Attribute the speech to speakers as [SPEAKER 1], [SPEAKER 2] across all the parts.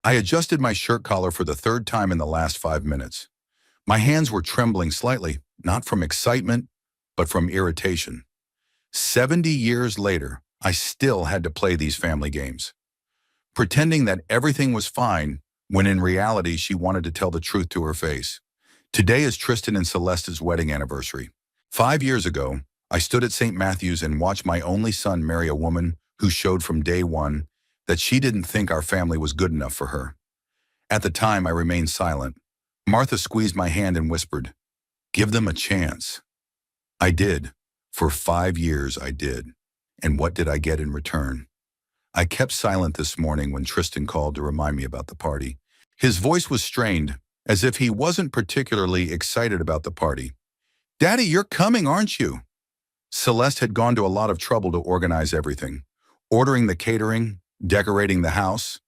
[SPEAKER 1] I adjusted my shirt collar for the third time in the last 5 minutes. My hands were trembling slightly, not from excitement, but from irritation. 70 years later, I still had to play these family games, pretending that everything was fine when in reality she wanted to tell the truth to her face. Today is Tristan and Celeste's wedding anniversary. 5 years ago, I stood at St. Matthew's and watched my only son marry a woman who showed from day one that she didn't think our family was good enough for her. At the time, I remained silent. Martha squeezed my hand and whispered, "Give them a chance." I did. For 5 years, I did. And what did I get in return? I kept silent this morning when Tristan called to remind me about the party. His voice was strained, as if he wasn't particularly excited about the party. "Daddy, you're coming, aren't you?" Celeste had gone to a lot of trouble to organize everything, ordering the catering, decorating the house.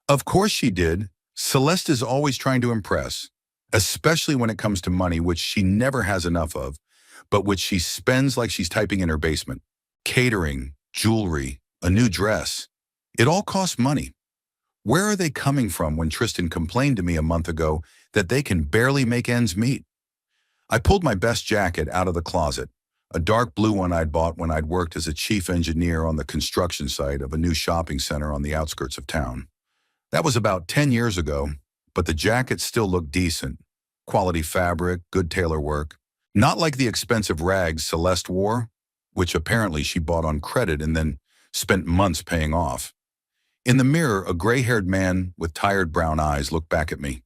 [SPEAKER 1] Of course she did. Celeste is always trying to impress, especially when it comes to money, which she never has enough of, but which she spends like she's typing in her basement. Catering, jewelry, a new dress. It all costs money. Where are they coming from when Tristan complained to me a month ago that they can barely make ends meet? I pulled my best jacket out of the closet, a dark blue one I'd bought when I'd worked as a chief engineer on the construction site of a new shopping center on the outskirts of town. That was about 10 years ago, but the jacket still looked decent. Quality fabric, good tailor work. Not like the expensive rags Celeste wore, which apparently she bought on credit and then spent months paying off. In the mirror, a gray-haired man with tired brown eyes looked back at me.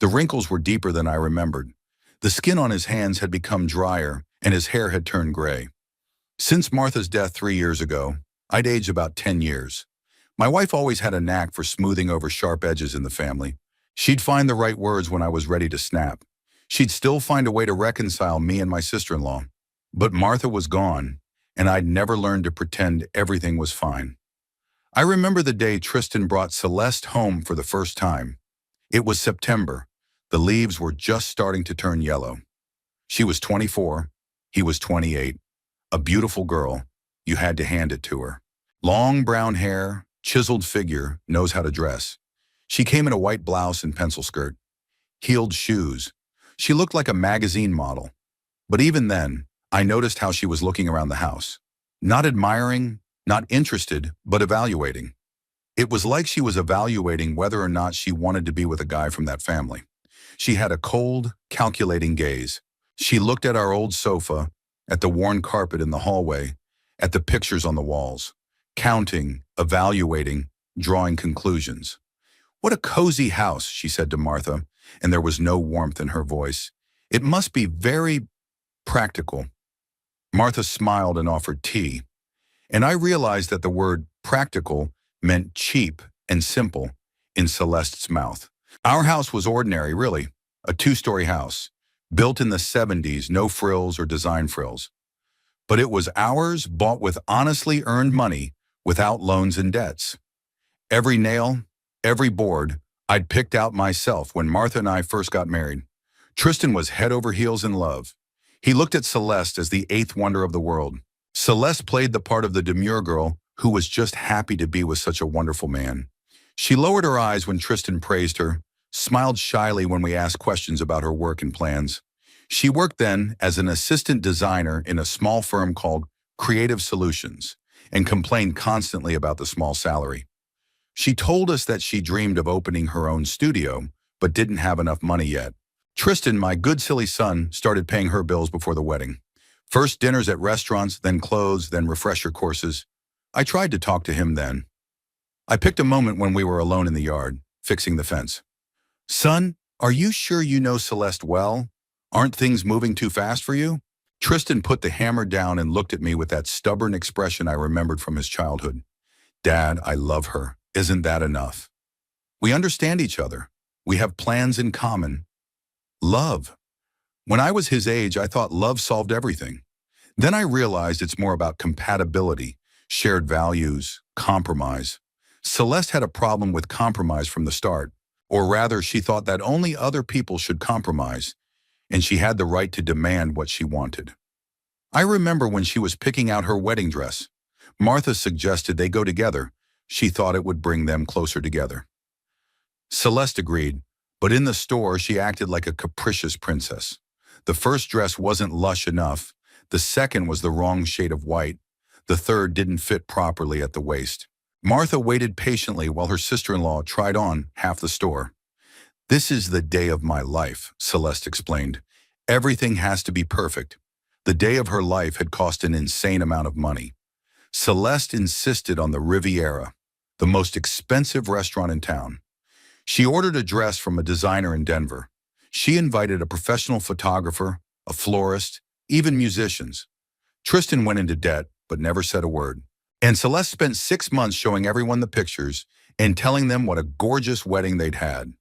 [SPEAKER 1] The wrinkles were deeper than I remembered. The skin on his hands had become drier, and his hair had turned gray. Since Martha's death 3 years ago, I'd aged about 10 years. My wife always had a knack for smoothing over sharp edges in the family. She'd find the right words when I was ready to snap. She'd still find a way to reconcile me and my sister-in-law. But Martha was gone, and I'd never learned to pretend everything was fine. I remember the day Tristan brought Celeste home for the first time. It was September. The leaves were just starting to turn yellow. She was 24. He was 28. A beautiful girl. You had to hand it to her. Long brown hair, chiseled figure, knows how to dress. She came in a white blouse and pencil skirt. Heeled shoes. She looked like a magazine model. But even then, I noticed how she was looking around the house. Not admiring, not interested, but evaluating. It was like she was evaluating whether or not she wanted to be with a guy from that family. She had a cold, calculating gaze. She looked at our old sofa, at the worn carpet in the hallway, at the pictures on the walls, counting, evaluating, drawing conclusions. "What a cozy house," she said to Martha, and there was no warmth in her voice. "It must be very practical." Martha smiled and offered tea, and I realized that the word practical meant cheap and simple in Celeste's mouth. Our house was ordinary, really, a 2-story house, built in the 70s, no frills or design frills. But it was ours, bought with honestly earned money, without loans and debts. Every nail, every board, I'd picked out myself when Martha and I first got married. Tristan was head over heels in love. He looked at Celeste as the 8th wonder of the world. Celeste played the part of the demure girl who was just happy to be with such a wonderful man. She lowered her eyes when Tristan praised her, smiled shyly when we asked questions about her work and plans. She worked then as an assistant designer in a small firm called Creative Solutions and complained constantly about the small salary. She told us that she dreamed of opening her own studio, but didn't have enough money yet. Tristan, my good silly son, started paying her bills before the wedding. First dinners at restaurants, then clothes, then refresher courses. I tried to talk to him then. I picked a moment when we were alone in the yard, fixing the fence. "Son, are you sure you know Celeste well? Aren't things moving too fast for you?" Tristan put the hammer down and looked at me with that stubborn expression I remembered from his childhood. "Dad, I love her. Isn't that enough? We understand each other. We have plans in common. Love." When I was his age, I thought love solved everything. Then I realized it's more about compatibility, shared values, compromise. Celeste had a problem with compromise from the start, or rather she thought that only other people should compromise, and she had the right to demand what she wanted. I remember when she was picking out her wedding dress. Martha suggested they go together. She thought it would bring them closer together. Celeste agreed, but in the store she acted like a capricious princess. The first dress wasn't lush enough, the second was the wrong shade of white, the third didn't fit properly at the waist. Martha waited patiently while her sister-in-law tried on half the store. "This is the day of my life," Celeste explained. "Everything has to be perfect." The day of her life had cost an insane amount of money. Celeste insisted on the Riviera, the most expensive restaurant in town. She ordered a dress from a designer in Denver. She invited a professional photographer, a florist, even musicians. Tristan went into debt, but never said a word. And Celeste spent 6 months showing everyone the pictures and telling them what a gorgeous wedding they'd had.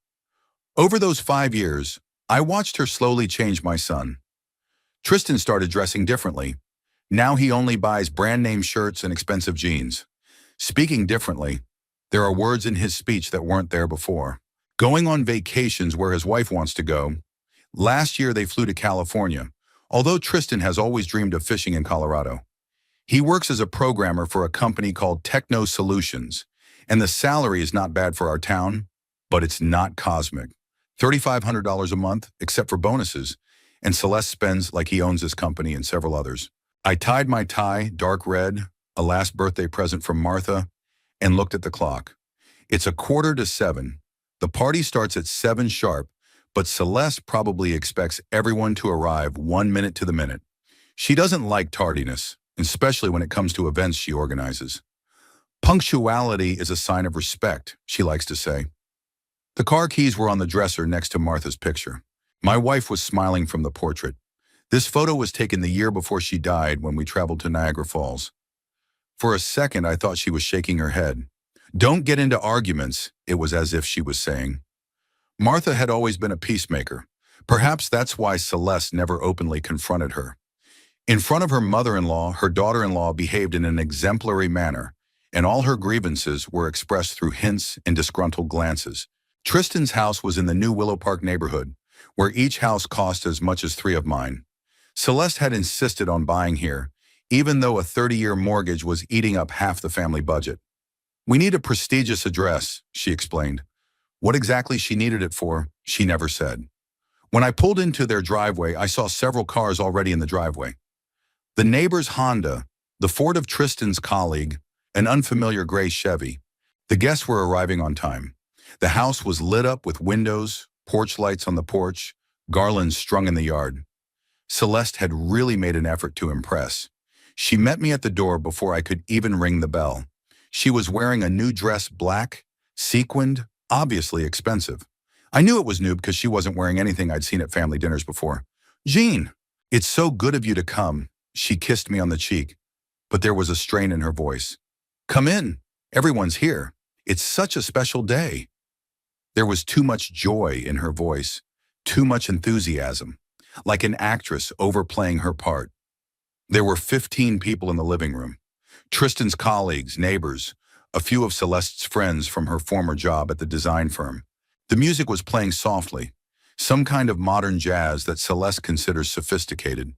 [SPEAKER 1] Over those 5 years, I watched her slowly change my son. Tristan started dressing differently. Now he only buys brand-name shirts and expensive jeans. Speaking differently, there are words in his speech that weren't there before. Going on vacations where his wife wants to go. Last year they flew to California, although Tristan has always dreamed of fishing in Colorado. He works as a programmer for a company called Techno Solutions, and the salary is not bad for our town, but it's not cosmic. $3,500 a month, except for bonuses, and Celeste spends like he owns this company and several others. I tied my tie, dark red, a last birthday present from Martha, and looked at the clock. It's 6:45. The party starts at 7 sharp, but Celeste probably expects everyone to arrive 1 minute to the minute. She doesn't like tardiness, especially when it comes to events she organizes. Punctuality is a sign of respect, she likes to say. The car keys were on the dresser next to Martha's picture. My wife was smiling from the portrait. This photo was taken the year before she died when we traveled to Niagara Falls. For a second, I thought she was shaking her head. "Don't get into arguments," it was as if she was saying. Martha had always been a peacemaker. Perhaps that's why Celeste never openly confronted her. In front of her mother-in-law, her daughter-in-law behaved in an exemplary manner, and all her grievances were expressed through hints and disgruntled glances. Tristan's house was in the new Willow Park neighborhood, where each house cost as much as 3 of mine. Celeste had insisted on buying here, even though a 30-year mortgage was eating up half the family budget. "We need a prestigious address," she explained. What exactly she needed it for, she never said. When I pulled into their driveway, I saw several cars already in the driveway. The neighbor's Honda, the Ford of Tristan's colleague, an unfamiliar gray Chevy. The guests were arriving on time. The house was lit up with windows, porch lights on the porch, garlands strung in the yard. Celeste had really made an effort to impress. She met me at the door before I could even ring the bell. She was wearing a new dress, black, sequined, obviously expensive. I knew it was new because she wasn't wearing anything I'd seen at family dinners before. "Jean, it's so good of you to come." She kissed me on the cheek, but there was a strain in her voice. "Come in. Everyone's here. It's such a special day." There was too much joy in her voice, too much enthusiasm, like an actress overplaying her part. There were 15 people in the living room. Tristan's colleagues, neighbors, a few of Celeste's friends from her former job at the design firm. The music was playing softly, some kind of modern jazz that Celeste considers sophisticated.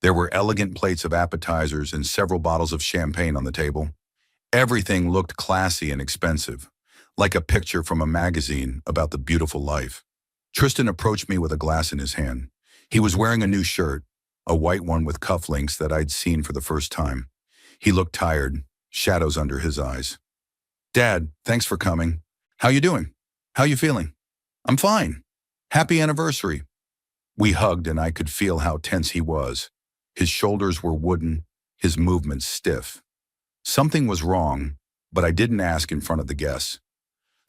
[SPEAKER 1] There were elegant plates of appetizers and several bottles of champagne on the table. Everything looked classy and expensive, like a picture from a magazine about the beautiful life. Tristan approached me with a glass in his hand. He was wearing a new shirt, a white one with cufflinks that I'd seen for the first time. He looked tired, shadows under his eyes. "Dad, thanks for coming. How you doing? How you feeling?" "I'm fine. Happy anniversary." We hugged and I could feel how tense he was. His shoulders were wooden, his movements stiff. Something was wrong, but I didn't ask in front of the guests.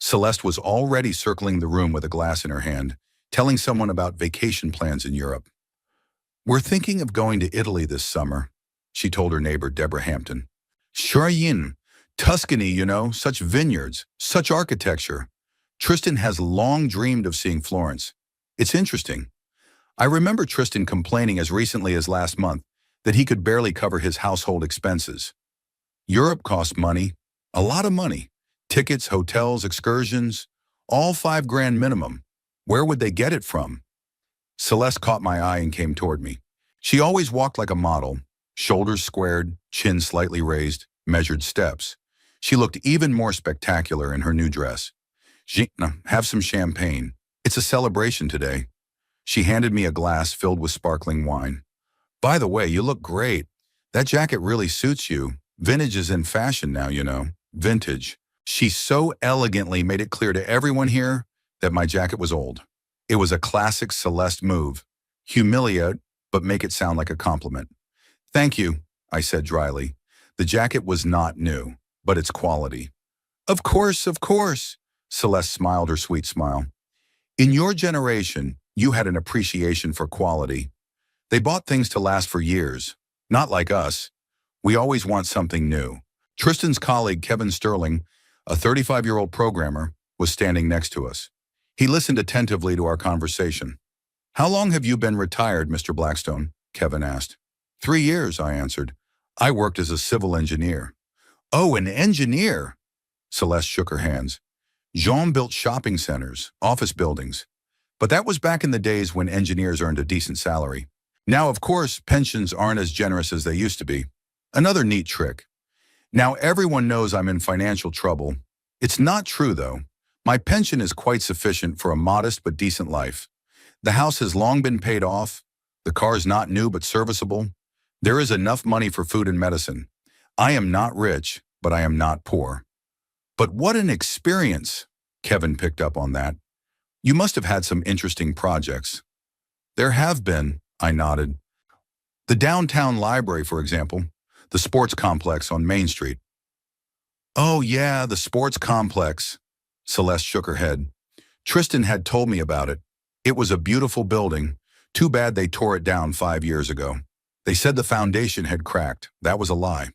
[SPEAKER 1] Celeste was already circling the room with a glass in her hand, telling someone about vacation plans in Europe. "We're thinking of going to Italy this summer," she told her neighbor, Deborah Hampton. "Sure, Tuscany, such vineyards, such architecture. Tristan has long dreamed of seeing Florence. It's interesting. I remember Tristan complaining as recently as last month that he could barely cover his household expenses. Europe costs money, a lot of money. Tickets, hotels, excursions, all $5,000 minimum. Where would they get it from?" Celeste caught my eye and came toward me. She always walked like a model, shoulders squared, chin slightly raised, measured steps. She looked even more spectacular in her new dress. Gina, have some champagne. It's a celebration today. She handed me a glass filled with sparkling wine. By the way, you look great. That jacket really suits you. Vintage is in fashion now, you know. Vintage. She so elegantly made it clear to everyone here that my jacket was old. It was a classic Celeste move. Humiliate, but make it sound like a compliment. Thank you, I said dryly. The jacket was not new, but its quality. Of course, of course. Celeste smiled her sweet smile. In your generation, you had an appreciation for quality. They bought things to last for years. Not like us. We always want something new. Tristan's colleague, Kevin Sterling, a 35-year-old programmer, was standing next to us. He listened attentively to our conversation. How long have you been retired, Mr. Blackstone? Kevin asked. 3 years, I answered. I worked as a civil engineer. Oh, an engineer! Celeste shook her hands. Jean built shopping centers, office buildings. But that was back in the days when engineers earned a decent salary. Now, of course, pensions aren't as generous as they used to be. Another neat trick. Now everyone knows I'm in financial trouble. It's not true, though. My pension is quite sufficient for a modest but decent life. The house has long been paid off. The car is not new but serviceable. There is enough money for food and medicine. I am not rich, but I am not poor. But what an experience! Kevin picked up on that. You must have had some interesting projects. There have been, I nodded. The downtown library, for example. The sports complex on Main Street. Oh yeah, the sports complex. Celeste shook her head. Tristan had told me about it. It was a beautiful building. Too bad they tore it down 5 years ago. They said the foundation had cracked. That was a lie.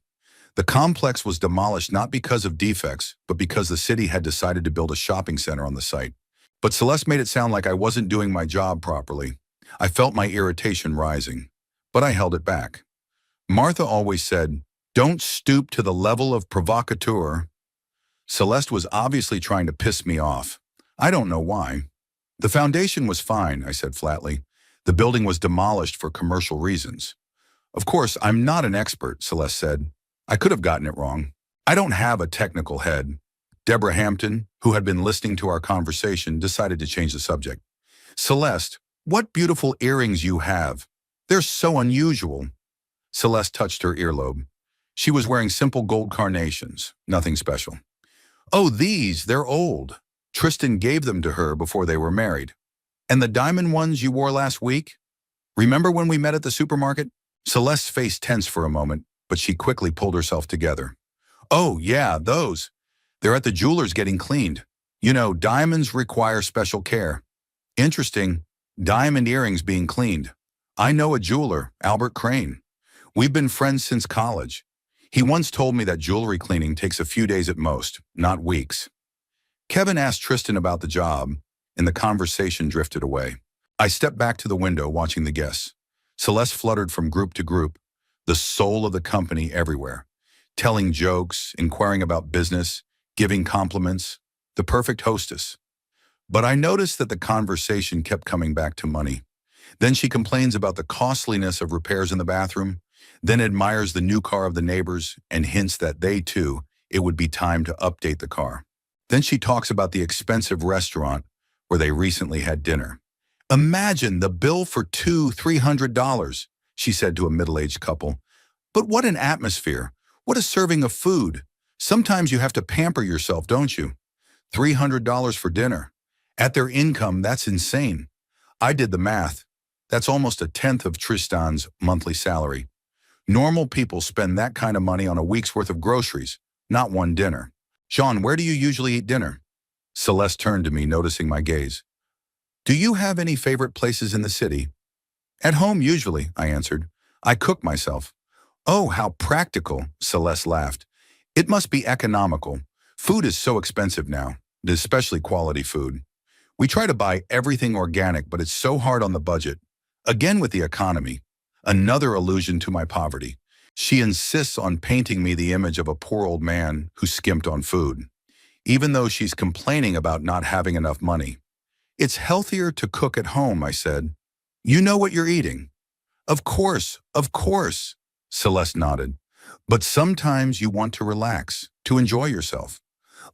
[SPEAKER 1] The complex was demolished not because of defects, but because the city had decided to build a shopping center on the site. But Celeste made it sound like I wasn't doing my job properly. I felt my irritation rising, but I held it back. Martha always said, "Don't stoop to the level of provocateur." Celeste was obviously trying to piss me off. I don't know why. The foundation was fine, I said flatly. The building was demolished for commercial reasons. Of course, I'm not an expert, Celeste said. I could have gotten it wrong. I don't have a technical head. Deborah Hampton, who had been listening to our conversation, decided to change the subject. Celeste, what beautiful earrings you have. They're so unusual. Celeste touched her earlobe. She was wearing simple gold carnations, nothing special. Oh, they're old. Tristan gave them to her before they were married. And the diamond ones you wore last week? Remember when we met at the supermarket? Celeste's face tensed for a moment, but she quickly pulled herself together. Oh, yeah, those. They're at the jeweler's getting cleaned. You know, diamonds require special care. Interesting. Diamond earrings being cleaned. I know a jeweler, Albert Crane. We've been friends since college. He once told me that jewelry cleaning takes a few days at most, not weeks. Kevin asked Tristan about the job, and the conversation drifted away. I stepped back to the window watching the guests. Celeste fluttered from group to group, the soul of the company everywhere, telling jokes, inquiring about business, giving compliments, the perfect hostess. But I noticed that the conversation kept coming back to money. Then she complains about the costliness of repairs in the bathroom, then admires the new car of the neighbors and hints that they too, it would be time to update the car. Then she talks about the expensive restaurant where they recently had dinner. Imagine the bill for $200–300, she said to a middle-aged couple. But what an atmosphere. What a serving of food. Sometimes you have to pamper yourself, don't you? $300 for dinner. At their income, that's insane. I did the math. That's almost a tenth of Tristan's monthly salary. Normal people spend that kind of money on a week's worth of groceries, not one dinner. Sean, where do you usually eat dinner? Celeste turned to me, noticing my gaze. Do you have any favorite places in the city? At home, usually, I answered. I cook myself. Oh, how practical, Celeste laughed. It must be economical. Food is so expensive now, especially quality food. We try to buy everything organic, but it's so hard on the budget. Again with the economy. Another allusion to my poverty. She insists on painting me the image of a poor old man who skimped on food, even though she's complaining about not having enough money. It's healthier to cook at home, I said. You know what you're eating. Of course, Celeste nodded. But sometimes you want to relax, to enjoy yourself.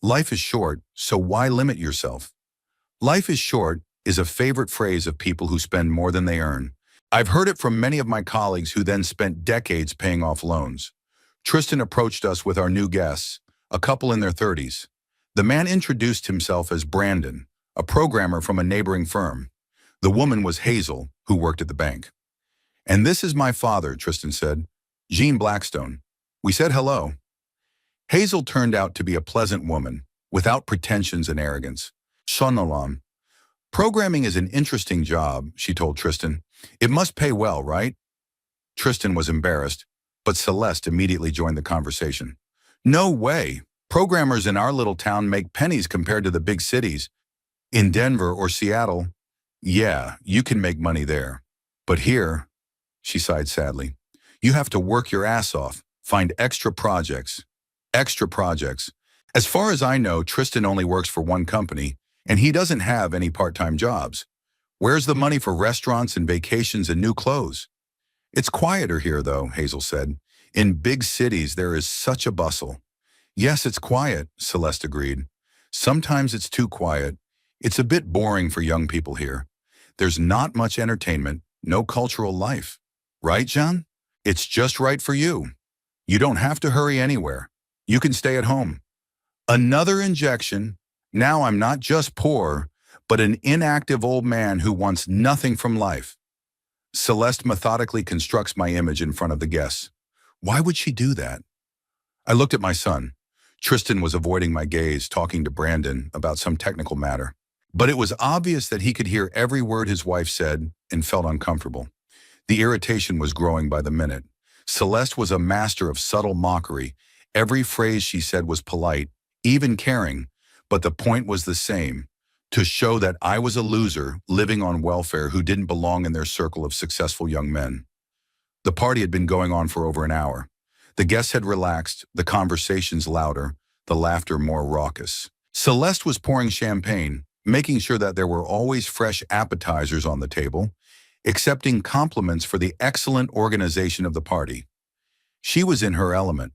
[SPEAKER 1] Life is short, so why limit yourself? Life is short is a favorite phrase of people who spend more than they earn. I've heard it from many of my colleagues who then spent decades paying off loans. Tristan approached us with our new guests, a couple in their 30s. The man introduced himself as Brandon, a programmer from a neighboring firm. The woman was Hazel, who worked at the bank. "And this is my father," Tristan said. "Jean Blackstone." We said hello. Hazel turned out to be a pleasant woman, without pretensions and arrogance. Shalom. "Programming is an interesting job," she told Tristan. "It must pay well, right?" Tristan was embarrassed, but Celeste immediately joined the conversation. "No way. Programmers in our little town make pennies compared to the big cities. In Denver or Seattle, yeah, you can make money there. But here," she sighed sadly, "you have to work your ass off, find extra projects. Extra projects. As far as I know, Tristan only works for one company, and he doesn't have any part-time jobs. Where's the money for restaurants and vacations and new clothes?" "It's quieter here, though," Hazel said. "In big cities, there is such a bustle." "Yes, it's quiet," Celeste agreed. "Sometimes it's too quiet. It's a bit boring for young people here. There's not much entertainment, no cultural life. Right, Jean? It's just right for you. You don't have to hurry anywhere. You can stay at home." Another injection. Now I'm not just poor, but an inactive old man who wants nothing from life. Celeste methodically constructs my image in front of the guests. Why would she do that? I looked at my son. Tristan was avoiding my gaze, talking to Brandon about some technical matter. But it was obvious that he could hear every word his wife said and felt uncomfortable. The irritation was growing by the minute. Celeste was a master of subtle mockery. Every phrase she said was polite, even caring, but the point was the same: to show that I was a loser living on welfare who didn't belong in their circle of successful young men. The party had been going on for over an hour. The guests had relaxed, the conversations louder, the laughter more raucous. Celeste was pouring champagne, making sure that there were always fresh appetizers on the table, accepting compliments for the excellent organization of the party. She was in her element,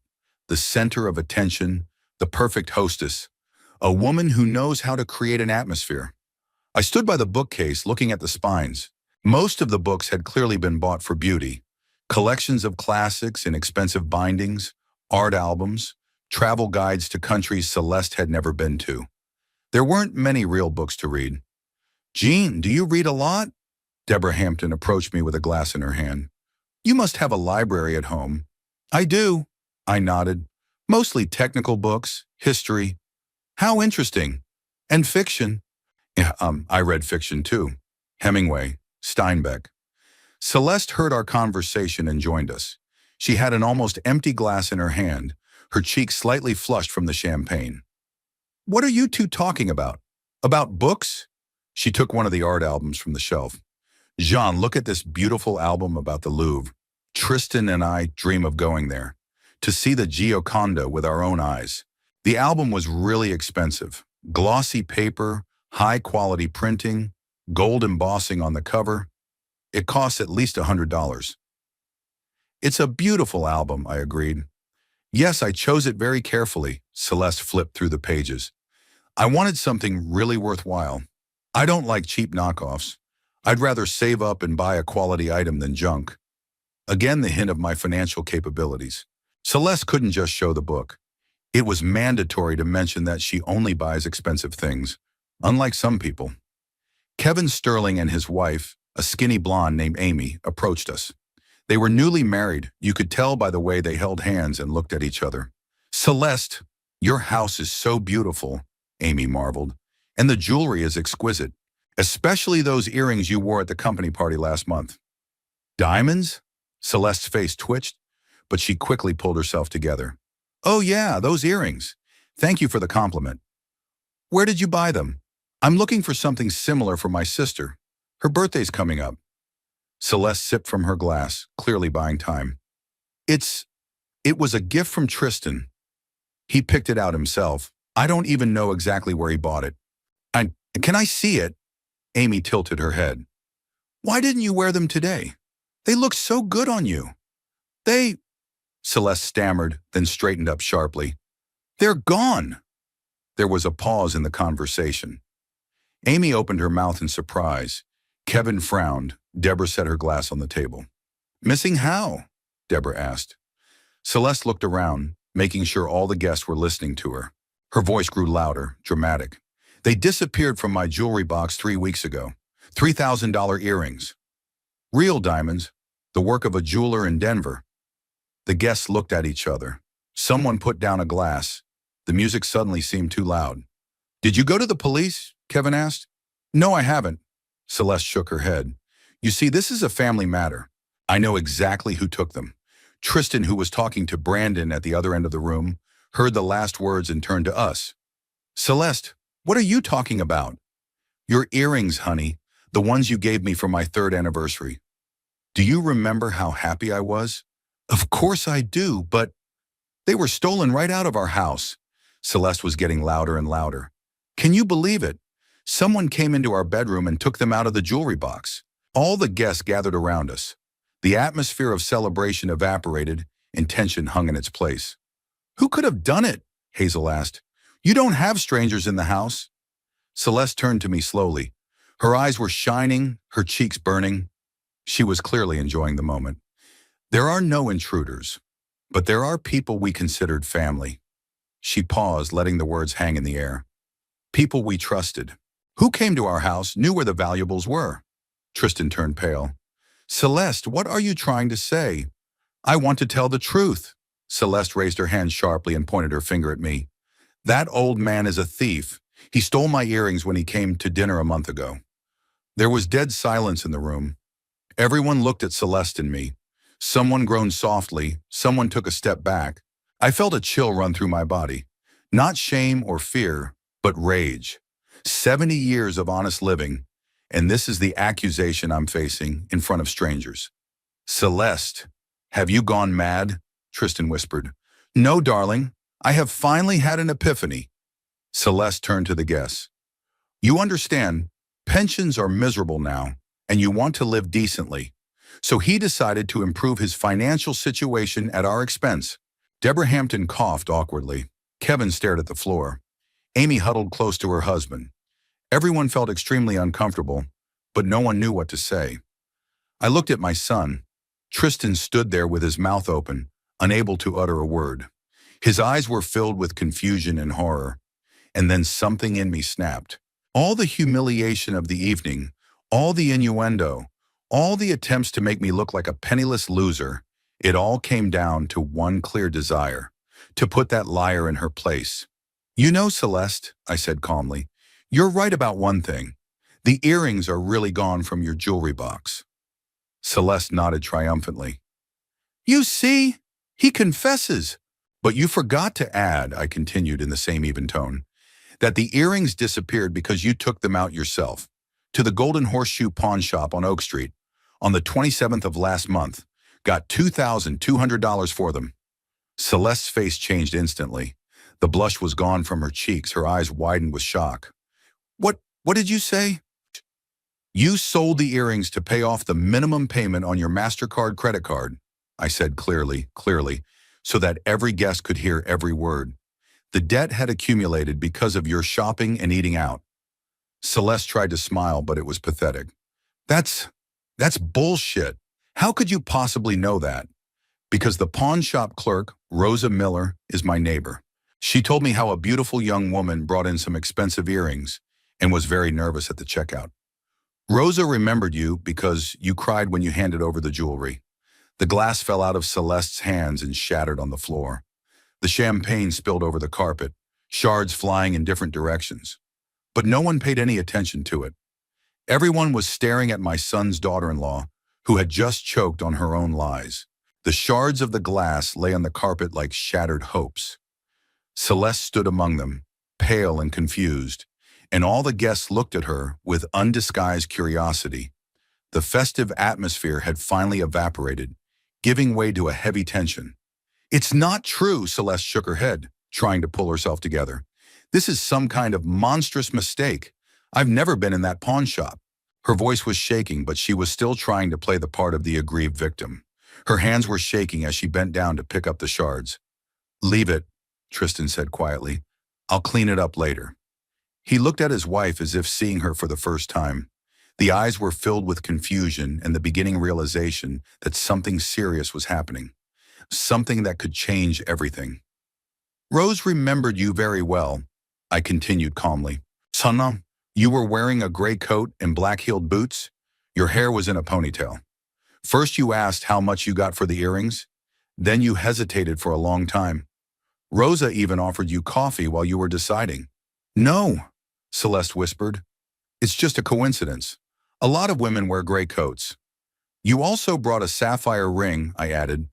[SPEAKER 1] the center of attention, the perfect hostess, a woman who knows how to create an atmosphere. I stood by the bookcase looking at the spines. Most of the books had clearly been bought for beauty. Collections of classics in expensive bindings, art albums, travel guides to countries Celeste had never been to. There weren't many real books to read. "Jean, do you read a lot?" Deborah Hampton approached me with a glass in her hand. "You must have a library at home." "I do," I nodded. "Mostly technical books, history." "How interesting. And fiction." "Yeah, I read fiction too. Hemingway, Steinbeck." Celeste heard our conversation and joined us. She had an almost empty glass in her hand, her cheeks slightly flushed from the champagne. "What are you two talking about? About books?" She took one of the art albums from the shelf. "Jean, look at this beautiful album about the Louvre. Tristan and I dream of going there, to see the Gioconda with our own eyes." The album was really expensive. Glossy paper, high-quality printing, gold embossing on the cover. It costs at least $100. "It's a beautiful album," I agreed. "Yes, I chose it very carefully," Celeste flipped through the pages. "I wanted something really worthwhile. I don't like cheap knockoffs. I'd rather save up and buy a quality item than junk." Again, the hint of my financial capabilities. Celeste couldn't just show the book. It was mandatory to mention that she only buys expensive things, unlike some people. Kevin Sterling and his wife, a skinny blonde named Amy, approached us. They were newly married. You could tell by the way they held hands and looked at each other. "Celeste, your house is so beautiful," Amy marveled, "and the jewelry is exquisite, especially those earrings you wore at the company party last month." "Diamonds?" Celeste's face twitched, but she quickly pulled herself together. "Oh yeah, those earrings. Thank you for the compliment. Where did you buy them?" "I'm looking for something similar for my sister. Her birthday's coming up." Celeste sipped from her glass, clearly buying time. It was a gift from Tristan. He picked it out himself. I don't even know exactly where he bought it." Can I see it?" Amy tilted her head. "Why didn't you wear them today? They look so good on you." Celeste stammered, then straightened up sharply. "They're gone." There was a pause in the conversation. Amy opened her mouth in surprise. Kevin frowned. Deborah set her glass on the table. Missing how? Deborah asked. Celeste looked around, making sure all the guests were listening to her. Her voice grew louder, dramatic. They disappeared from my jewelry box 3 weeks ago. $3,000 earrings. Real diamonds, the work of a jeweler in Denver. The guests looked at each other. Someone put down a glass. The music suddenly seemed too loud. Did you go to the police? Kevin asked. No, I haven't. Celeste shook her head. You see, this is a family matter. I know exactly who took them. Tristan, who was talking to Brandon at the other end of the room, heard the last words and turned to us. Celeste, what are you talking about? Your earrings, honey, the ones you gave me for my 3rd anniversary. Do you remember how happy I was? Of course I do, but they were stolen right out of our house. Celeste was getting louder and louder. Can you believe it? Someone came into our bedroom and took them out of the jewelry box. All the guests gathered around us. The atmosphere of celebration evaporated and tension hung in its place. Who could have done it? Hazel asked. You don't have strangers in the house. Celeste turned to me slowly. Her eyes were shining, her cheeks burning. She was clearly enjoying the moment. There are no intruders, but there are people we considered family. She paused, letting the words hang in the air. People we trusted. Who came to our house, knew where the valuables were. Tristan turned pale. Celeste, what are you trying to say? I want to tell the truth. Celeste raised her hand sharply and pointed her finger at me. That old man is a thief. He stole my earrings when he came to dinner a month ago. There was dead silence in the room. Everyone looked at Celeste and me. Someone groaned softly. Someone took a step back. I felt a chill run through my body. Not shame or fear, but rage. 70 years of honest living, and this is the accusation I'm facing in front of strangers. Celeste, have you gone mad? Tristan whispered. No, darling. I have finally had an epiphany. Celeste turned to the guests. You understand, pensions are miserable now, and you want to live decently. So he decided to improve his financial situation at our expense. Deborah Hampton coughed awkwardly. Kevin stared at the floor. Amy huddled close to her husband. Everyone felt extremely uncomfortable, but no one knew what to say. I looked at my son. Tristan stood there with his mouth open, unable to utter a word. His eyes were filled with confusion and horror. And then something in me snapped. All the humiliation of the evening, all the innuendo, all the attempts to make me look like a penniless loser, it all came down to one clear desire, to put that liar in her place. You know, Celeste, I said calmly, you're right about one thing. The earrings are really gone from your jewelry box. Celeste nodded triumphantly. You see, he confesses. But you forgot to add, I continued in the same even tone, that the earrings disappeared because you took them out yourself, to the Golden Horseshoe Pawn Shop on Oak Street, on the 27th of last month, got $2,200 for them. Celeste's face changed instantly. The blush was gone from her cheeks, her eyes widened with shock. What did you say? You sold the earrings to pay off the minimum payment on your MasterCard credit card, I said clearly, so that every guest could hear every word. The debt had accumulated because of your shopping and eating out. Celeste tried to smile, but it was pathetic. That's bullshit. How could you possibly know that? Because the pawn shop clerk, Rosa Miller, is my neighbor. She told me how a beautiful young woman brought in some expensive earrings and was very nervous at the checkout. Rosa remembered you because you cried when you handed over the jewelry. The glass fell out of Celeste's hands and shattered on the floor. The champagne spilled over the carpet, shards flying in different directions. But no one paid any attention to it. Everyone was staring at my son's daughter-in-law, who had just choked on her own lies. The shards of the glass lay on the carpet like shattered hopes. Celeste stood among them, pale and confused, and all the guests looked at her with undisguised curiosity. The festive atmosphere had finally evaporated, giving way to a heavy tension. It's not true, Celeste shook her head, trying to pull herself together. This is some kind of monstrous mistake. I've never been in that pawn shop. Her voice was shaking, but she was still trying to play the part of the aggrieved victim. Her hands were shaking as she bent down to pick up the shards. Leave it, Tristan said quietly. I'll clean it up later. He looked at his wife as if seeing her for the first time. The eyes were filled with confusion and the beginning realization that something serious was happening, something that could change everything. Rose remembered you very well, I continued calmly. Sana, you were wearing a gray coat and black-heeled boots. Your hair was in a ponytail. First you asked how much you got for the earrings. Then you hesitated for a long time. Rosa even offered you coffee while you were deciding. No, Celeste whispered. It's just a coincidence. A lot of women wear gray coats. You also brought a sapphire ring, I added.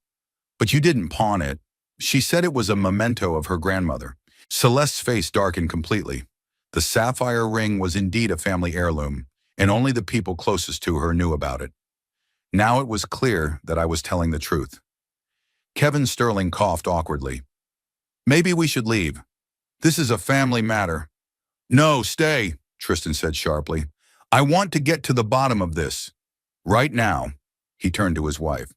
[SPEAKER 1] But you didn't pawn it. She said it was a memento of her grandmother. Celeste's face darkened completely. The sapphire ring was indeed a family heirloom, and only the people closest to her knew about it. Now it was clear that I was telling the truth. Kevin Sterling coughed awkwardly. Maybe we should leave. This is a family matter. No, stay, Tristan said sharply. I want to get to the bottom of this. Right now, he turned to his wife.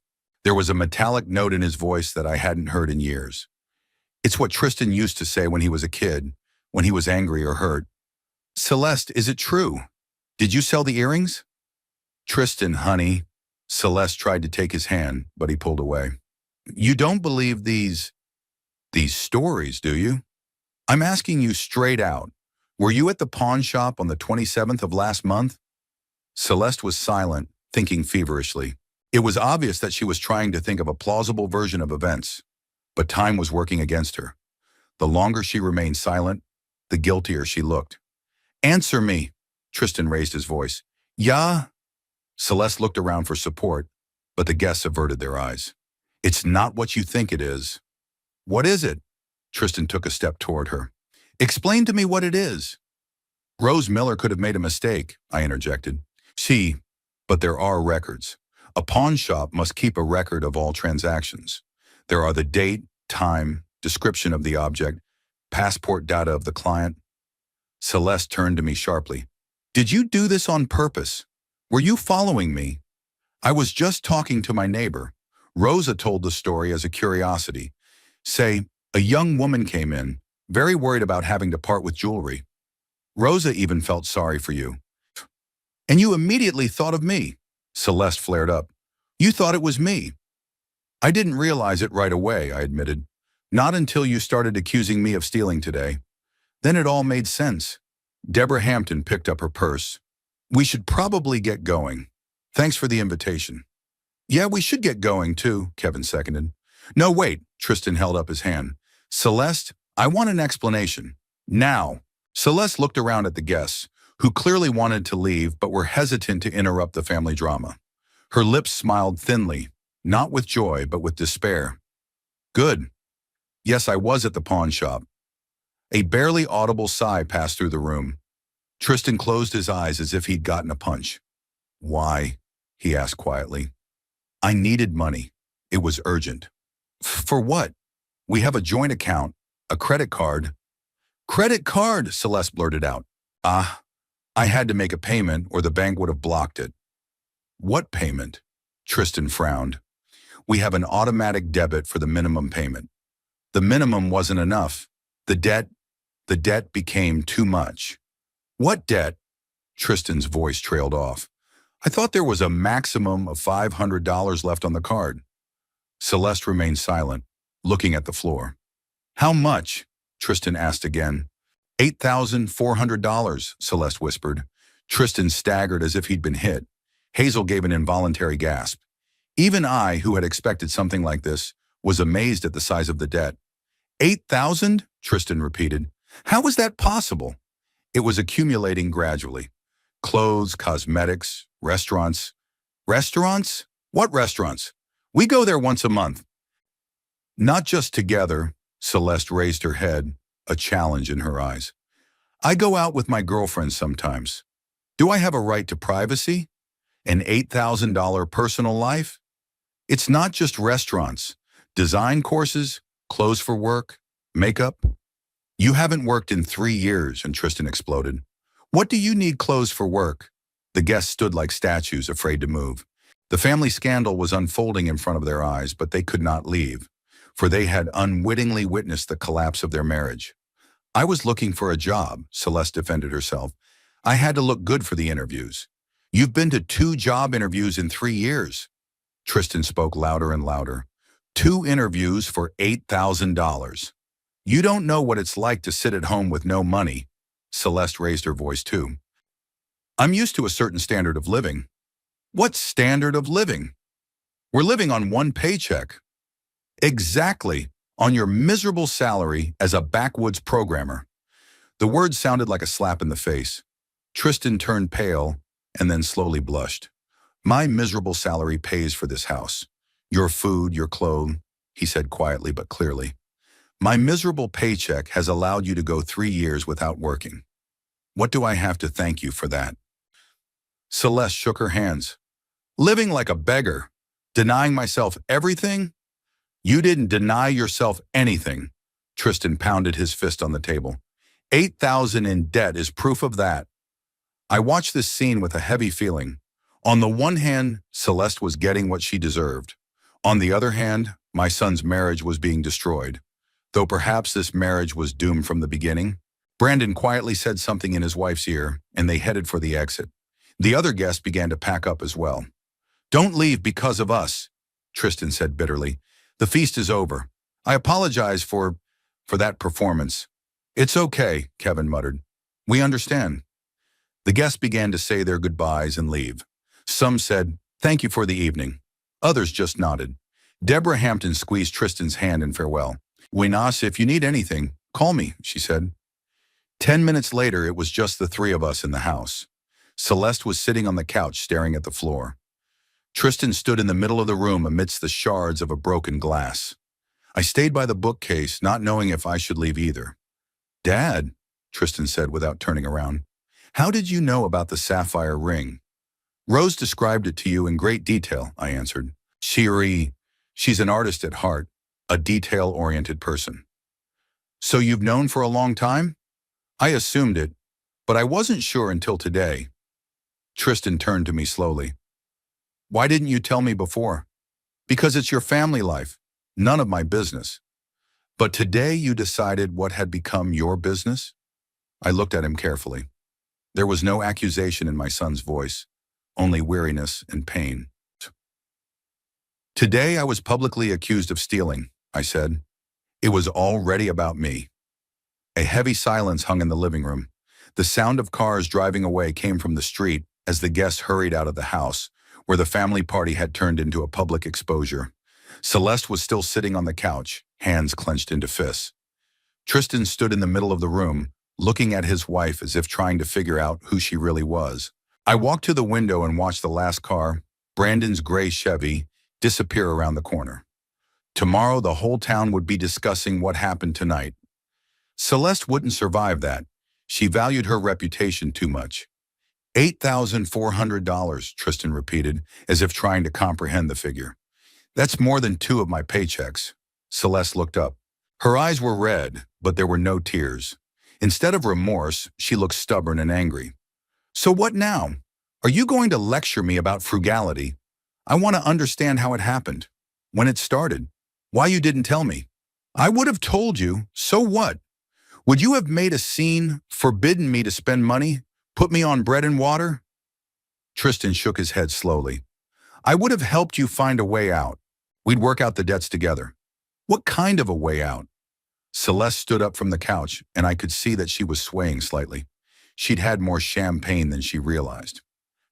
[SPEAKER 1] There was a metallic note in his voice that I hadn't heard in years. It's what Tristan used to say when he was a kid, when he was angry or hurt. Celeste, is it true? Did you sell the earrings? Tristan, honey. Celeste tried to take his hand, but he pulled away. You don't believe these stories, do you? I'm asking you straight out. Were you at the pawn shop on the 27th of last month? Celeste was silent, thinking feverishly. It was obvious that she was trying to think of a plausible version of events, but time was working against her. The longer she remained silent, the guiltier she looked. Answer me, Tristan raised his voice. Yeah? Celeste looked around for support, but the guests averted their eyes. It's not what you think it is. What is it? Tristan took a step toward her. Explain to me what it is. Rose Miller could have made a mistake, I interjected. But there are records. A pawn shop must keep a record of all transactions. There are the date, time, description of the object, passport data of the client. Celeste turned to me sharply. Did you do this on purpose? Were you following me? I was just talking to my neighbor. Rosa told the story as a curiosity. Say, a young woman came in, very worried about having to part with jewelry. Rosa even felt sorry for you. And you immediately thought of me. Celeste flared up. You thought it was me. I didn't realize it right away, I admitted. Not until you started accusing me of stealing today. Then it all made sense. Deborah Hampton picked up her purse. We should probably get going. Thanks for the invitation. Yeah, we should get going too, Kevin seconded. No, wait, Tristan held up his hand. Celeste, I want an explanation. Now. Celeste looked around at the guests, who clearly wanted to leave but were hesitant to interrupt the family drama. Her lips smiled thinly, not with joy but with despair. Good. Yes, I was at the pawn shop. A barely audible sigh passed through the room. Tristan closed his eyes as if he'd gotten a punch. Why? He asked quietly. I needed money. It was urgent. For what? We have a joint account, a credit card. Credit card, Celeste blurted out. I had to make a payment or the bank would have blocked it. What payment? Tristan frowned. We have an automatic debit for the minimum payment. The minimum wasn't enough. The debt became too much. What debt? Tristan's voice trailed off. I thought there was a maximum of $500 left on the card. Celeste remained silent, looking at the floor. How much? Tristan asked again. $8,400, Celeste whispered. Tristan staggered as if he'd been hit. Hazel gave an involuntary gasp. Even I, who had expected something like this, was amazed at the size of the debt. 8,000? Tristan repeated. How was that possible? It was accumulating gradually. Clothes, cosmetics, restaurants. Restaurants? What restaurants? We go there once a month. Not just together, Celeste raised her head, a challenge in her eyes. I go out with my girlfriends sometimes. Do I have a right to privacy? An $8,000 personal life? It's not just restaurants, design courses, clothes for work, makeup. You haven't worked in 3 years, and Tristan exploded. What do you need clothes for work? The guests stood like statues, afraid to move. The family scandal was unfolding in front of their eyes, but they could not leave, for they had unwittingly witnessed the collapse of their marriage. I was looking for a job, Celeste defended herself. I had to look good for the interviews. You've been to 2 job interviews in 3 years. Tristan spoke louder and louder. 2 interviews for $8,000. You don't know what it's like to sit at home with no money. Celeste raised her voice too. I'm used to a certain standard of living. What standard of living? We're living on one paycheck. Exactly, on your miserable salary as a backwoods programmer. The words sounded like a slap in the face. Tristan turned pale and then slowly blushed. My miserable salary pays for this house. Your food, your clothes, he said quietly but clearly. My miserable paycheck has allowed you to go 3 years without working. What do I have to thank you for that? Celeste shook her hands. Living like a beggar, denying myself everything? You didn't deny yourself anything. Tristan pounded his fist on the table. 8,000 in debt is proof of that. I watched this scene with a heavy feeling. On the one hand, Celeste was getting what she deserved. On the other hand, my son's marriage was being destroyed. Though perhaps this marriage was doomed from the beginning. Brandon quietly said something in his wife's ear, and they headed for the exit. The other guests began to pack up as well. Don't leave because of us, Tristan said bitterly. The feast is over. I apologize for that performance. It's okay, Kevin muttered. We understand. The guests began to say their goodbyes and leave. Some said, thank you for the evening. Others just nodded. Deborah Hampton squeezed Tristan's hand in farewell. Buenas, if you need anything, call me, she said. 10 minutes later, it was just the 3 of us in the house. Celeste was sitting on the couch staring at the floor. Tristan stood in the middle of the room amidst the shards of a broken glass. I stayed by the bookcase, not knowing if I should leave either. Dad, Tristan said without turning around, how did you know about the sapphire ring? Rose described it to you in great detail, I answered. She's an artist at heart, a detail-oriented person. So you've known for a long time? I assumed it, but I wasn't sure until today. Tristan turned to me slowly. Why didn't you tell me before? Because it's your family life, none of my business. But today you decided what had become your business? I looked at him carefully. There was no accusation in my son's voice, only weariness and pain. Today I was publicly accused of stealing, I said. It was already about me. A heavy silence hung in the living room. The sound of cars driving away came from the street as the guests hurried out of the house, where the family party had turned into a public exposure. Celeste was still sitting on the couch, hands clenched into fists. Tristan stood in the middle of the room, looking at his wife as if trying to figure out who she really was. I walked to the window and watched the last car, Brandon's gray Chevy, disappear around the corner. Tomorrow the whole town would be discussing what happened tonight. Celeste wouldn't survive that. She valued her reputation too much. $8,400, Tristan repeated, as if trying to comprehend the figure. That's more than 2 of my paychecks. Celeste looked up. Her eyes were red, but there were no tears. Instead of remorse, she looked stubborn and angry. So what now? Are you going to lecture me about frugality? I want to understand how it happened, when it started, why you didn't tell me. I would have told you, so what? Would you have made a scene, forbidden me to spend money, put me on bread and water? Tristan shook his head slowly. I would have helped you find a way out. We'd work out the debts together. What kind of a way out? Celeste stood up from the couch, and I could see that she was swaying slightly. She'd had more champagne than she realized.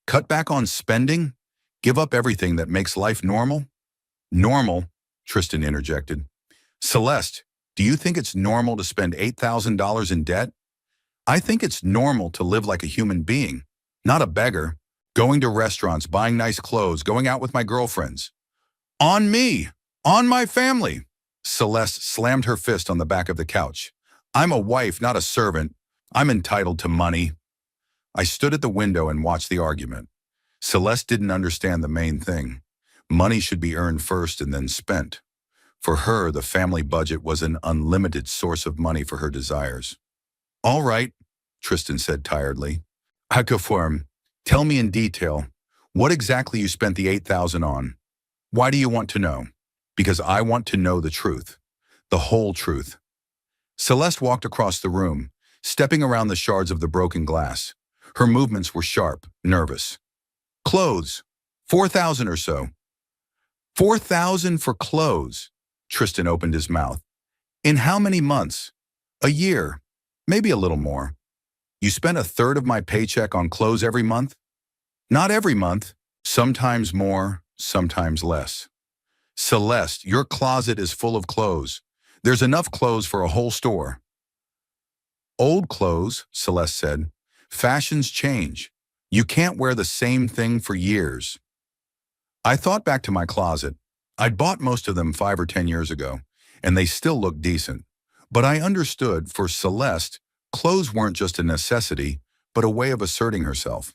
[SPEAKER 1] Cut back on spending? Give up everything that makes life normal? Normal, Tristan interjected. Celeste, do you think it's normal to spend $8,000 in debt? I think it's normal to live like a human being, not a beggar, going to restaurants, buying nice clothes, going out with my girlfriends. On me! On my family! Celeste slammed her fist on the back of the couch. I'm a wife, not a servant. I'm entitled to money. I stood at the window and watched the argument. Celeste didn't understand the main thing. Money should be earned first and then spent. For her, the family budget was an unlimited source of money for her desires. All right, Tristan said tiredly. Akaform, tell me in detail, what exactly you spent the $8,000 on? Why do you want to know? Because I want to know the truth. The whole truth. Celeste walked across the room, stepping around the shards of the broken glass. Her movements were sharp, nervous. Clothes. 4,000 or so. 4,000 for clothes. Tristan opened his mouth. In how many months? A year. Maybe a little more. You spent a third of my paycheck on clothes every month? Not every month. Sometimes more, sometimes less. Celeste, your closet is full of clothes. There's enough clothes for a whole store. Old clothes, Celeste said. Fashions change. You can't wear the same thing for years. I thought back to my closet. I'd bought most of them 5 or 10 years ago, and they still looked decent. But I understood, for Celeste, clothes weren't just a necessity, but a way of asserting herself.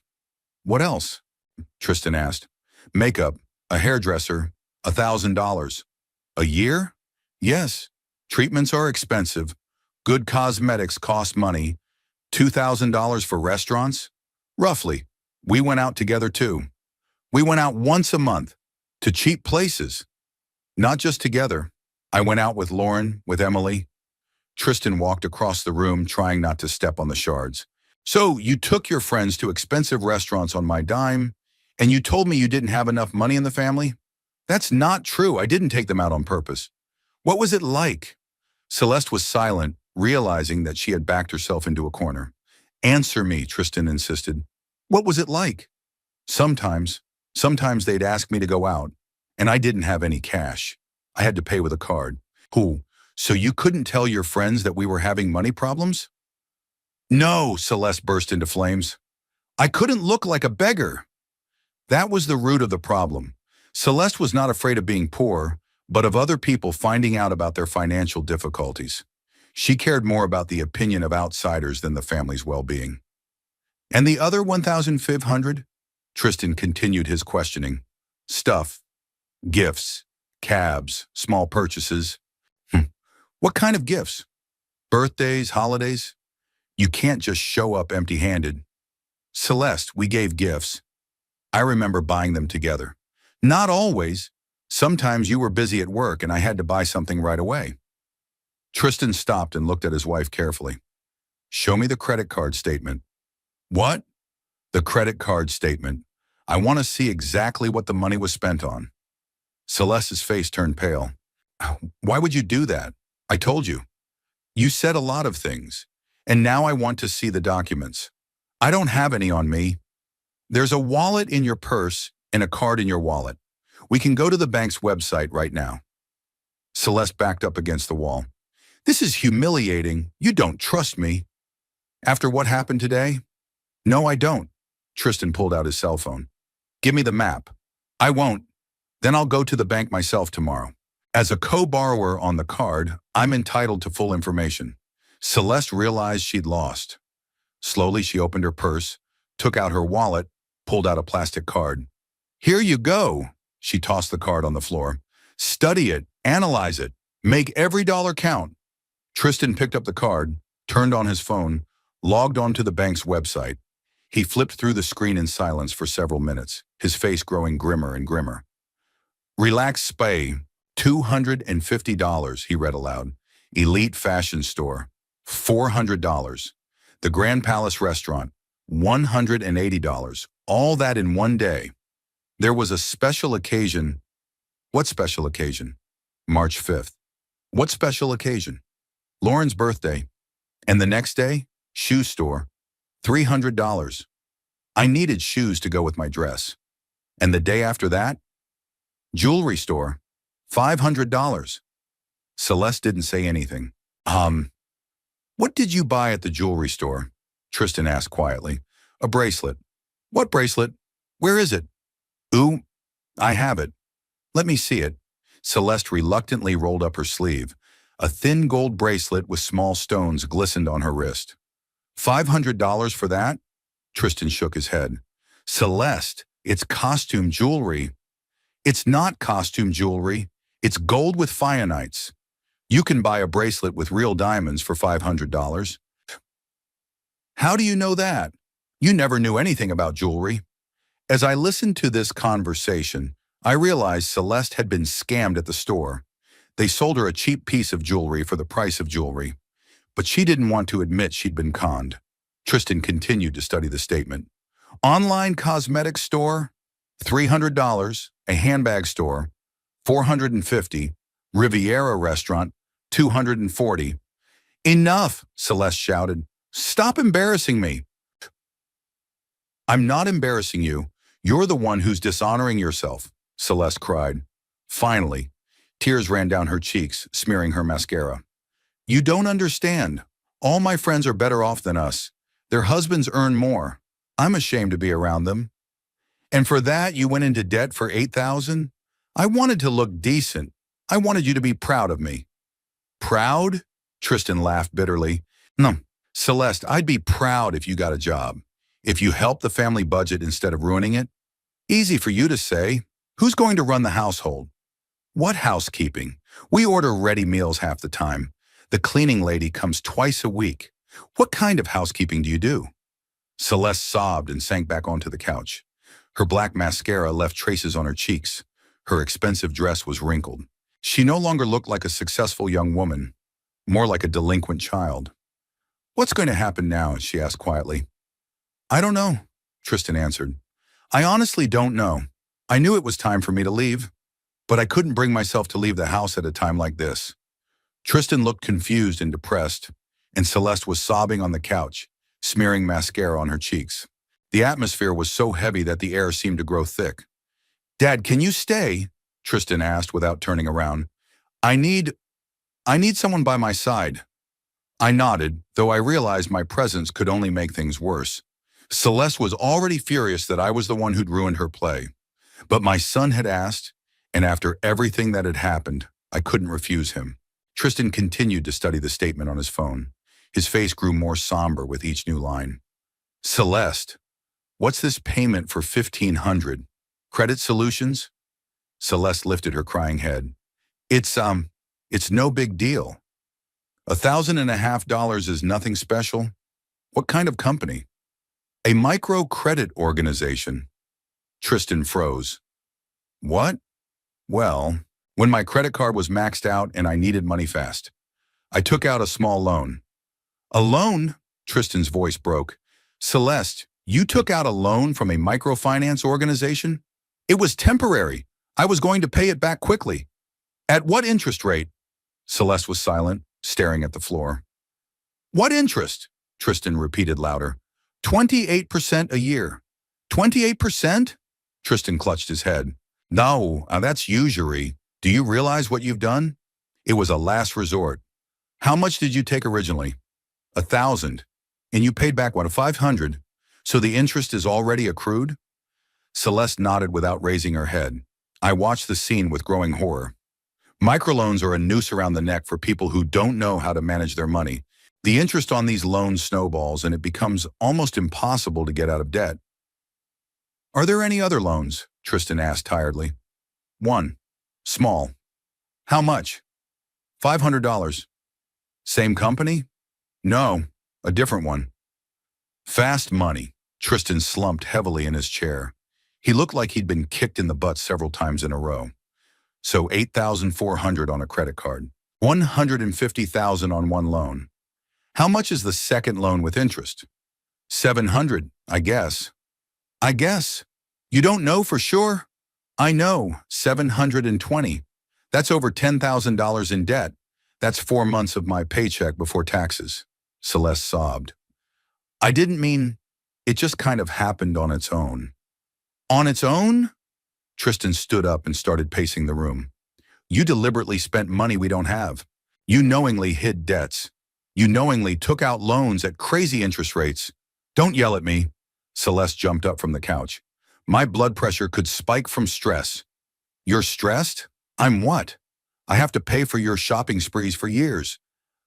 [SPEAKER 1] What else? Tristan asked. Makeup, a hairdresser, $1,000. A year? Yes. Treatments are expensive. Good cosmetics cost money. $2,000 for restaurants? Roughly. We went out together too. We went out once a month. To cheap places. Not just together. I went out with Lauren, with Emily. Tristan walked across the room, trying not to step on the shards. So you took your friends to expensive restaurants on my dime, and you told me you didn't have enough money in the family? That's not true. I didn't take them out on purpose. What was it like? Celeste was silent, realizing that she had backed herself into a corner. Answer me, Tristan insisted. What was it like? Sometimes they'd ask me to go out, and I didn't have any cash. I had to pay with a card. Who? So you couldn't tell your friends that we were having money problems? No, Celeste burst into flames. I couldn't look like a beggar. That was the root of the problem. Celeste was not afraid of being poor, but of other people finding out about their financial difficulties. She cared more about the opinion of outsiders than the family's well-being. And the other 1,500? Tristan continued his questioning. Stuff. Gifts. Cabs. Small purchases. What kind of gifts? Birthdays, holidays? You can't just show up empty-handed. Celeste, we gave gifts. I remember buying them together. Not always. Sometimes you were busy at work and I had to buy something right away. Tristan stopped and looked at his wife carefully. Show me the credit card statement. What? The credit card statement. I want to see exactly what the money was spent on. Celeste's face turned pale. Why would you do that? I told you. You said a lot of things, and now I want to see the documents. I don't have any on me. There's a wallet in your purse and a card in your wallet. We can go to the bank's website right now. Celeste backed up against the wall. This is humiliating. You don't trust me. After what happened today? No, I don't. Tristan pulled out his cell phone. Give me the map. I won't. Then I'll go to the bank myself tomorrow. As a co-borrower on the card, I'm entitled to full information. Celeste realized she'd lost. Slowly, she opened her purse, took out her wallet, pulled out a plastic card. Here you go. She tossed the card on the floor. Study it, analyze it, make every dollar count. Tristan picked up the card, turned on his phone, logged onto the bank's website. He flipped through the screen in silence for several minutes, his face growing grimmer and grimmer. Relax Spay, $250, he read aloud. Elite Fashion Store, $400. The Grand Palace Restaurant, $180. All that in one day. There was a special occasion. What special occasion? March 5th. What special occasion? Lauren's birthday. And the next day, shoe store, $300. I needed shoes to go with my dress. And the day after that, jewelry store, $500. Celeste didn't say anything. What did you buy at the jewelry store? Tristan asked quietly. A bracelet. What bracelet? Where is it? Ooh, I have it. Let me see it. Celeste reluctantly rolled up her sleeve. A thin gold bracelet with small stones glistened on her wrist. $500 for that? Tristan shook his head. Celeste, it's costume jewelry. It's not costume jewelry. It's gold with fianites. You can buy a bracelet with real diamonds for $500. How do you know that? You never knew anything about jewelry. As I listened to this conversation, I realized Celeste had been scammed at the store. They sold her a cheap piece of jewelry for the price of jewelry. But she didn't want to admit she'd been conned. Tristan continued to study the statement. Online cosmetics store, $300. A handbag store, $450. Riviera restaurant, $240. Enough, Celeste shouted. Stop embarrassing me. I'm not embarrassing you. You're the one who's dishonoring yourself, Celeste cried. Finally, tears ran down her cheeks, smearing her mascara. You don't understand. All my friends are better off than us. Their husbands earn more. I'm ashamed to be around them. And for that, you went into debt for $8,000? I wanted to look decent. I wanted you to be proud of me. Proud? Tristan laughed bitterly. No, Celeste, I'd be proud if you got a job. If you helped the family budget instead of ruining it. Easy for you to say. Who's going to run the household? What housekeeping? We order ready meals half the time. The cleaning lady comes twice a week. What kind of housekeeping do you do? Celeste sobbed and sank back onto the couch. Her black mascara left traces on her cheeks. Her expensive dress was wrinkled. She no longer looked like a successful young woman, more like a delinquent child. What's going to happen now? She asked quietly. I don't know, Tristan answered. I honestly don't know. I knew it was time for me to leave, but I couldn't bring myself to leave the house at a time like this. Tristan looked confused and depressed, and Celeste was sobbing on the couch, smearing mascara on her cheeks. The atmosphere was so heavy that the air seemed to grow thick. Dad, can you stay? Tristan asked without turning around. I need someone by my side. I nodded, though I realized my presence could only make things worse. Celeste was already furious that I was the one who'd ruined her play. But my son had asked, and after everything that had happened, I couldn't refuse him. Tristan continued to study the statement on his phone. His face grew more somber with each new line. Celeste, what's this payment for $1,500? Credit Solutions? Celeste lifted her crying head. It's no big deal. $1,500 is nothing special. What kind of company? A microcredit organization. Tristan froze. What? Well, when my credit card was maxed out and I needed money fast, I took out a small loan. A loan? Tristan's voice broke. Celeste, you took out a loan from a microfinance organization? It was temporary. I was going to pay it back quickly. At what interest rate? Celeste was silent, staring at the floor. What interest? Tristan repeated louder. 28% a year. 28%? Tristan clutched his head. No, that's usury. Do you realize what you've done? It was a last resort. How much did you take originally? 1,000. And you paid back, what, 500? So the interest is already accrued? Celeste nodded without raising her head. I watched the scene with growing horror. Microloans are a noose around the neck for people who don't know how to manage their money. The interest on these loans snowballs and it becomes almost impossible to get out of debt. Are there any other loans? Tristan asked tiredly. One. Small. How much? $500. Same company? No, a different one. Fast money. Tristan slumped heavily in his chair. He looked like he'd been kicked in the butt several times in a row. So $8,400 on a credit card. $150,000 on one loan. How much is the second loan with interest? $700, I guess. I guess. You don't know for sure? I know, $720. That's over $10,000 in debt. That's 4 months of my paycheck before taxes. Celeste sobbed. I didn't mean, it just kind of happened on its own. On its own? Tristan stood up and started pacing the room. You deliberately spent money we don't have. You knowingly hid debts. You knowingly took out loans at crazy interest rates. Don't yell at me. Celeste jumped up from the couch. My blood pressure could spike from stress. You're stressed? I'm what? I have to pay for your shopping sprees for years.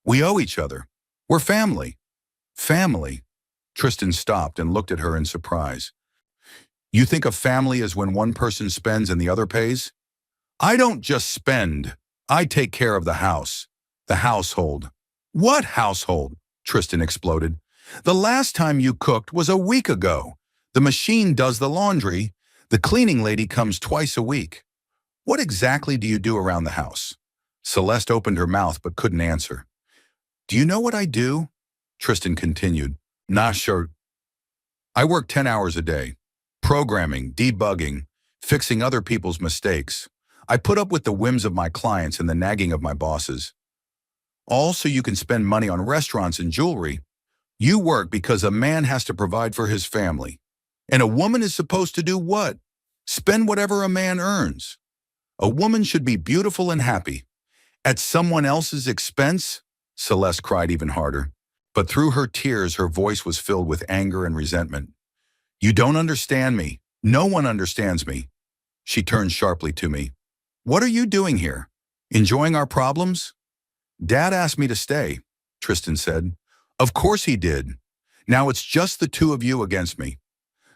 [SPEAKER 1] We owe each other. We're family. Family? Tristan stopped and looked at her in surprise. You think a family is when one person spends and the other pays? I don't just spend. I take care of the house. The household. What household? Tristan exploded. The last time you cooked was a week ago. The machine does the laundry. The cleaning lady comes twice a week. What exactly do you do around the house? Celeste opened her mouth but couldn't answer. Do you know what I do? Tristan continued. Nah, sure. I work 10 hours a day. Programming, debugging, fixing other people's mistakes. I put up with the whims of my clients and the nagging of my bosses. All so you can spend money on restaurants and jewelry. You work because a man has to provide for his family. And a woman is supposed to do what? Spend whatever a man earns. A woman should be beautiful and happy. At someone else's expense? Celeste cried even harder. But through her tears, her voice was filled with anger and resentment. You don't understand me. No one understands me. She turned sharply to me. What are you doing here? Enjoying our problems? Dad asked me to stay, Tristan said. Of course he did. Now it's just the two of you against me.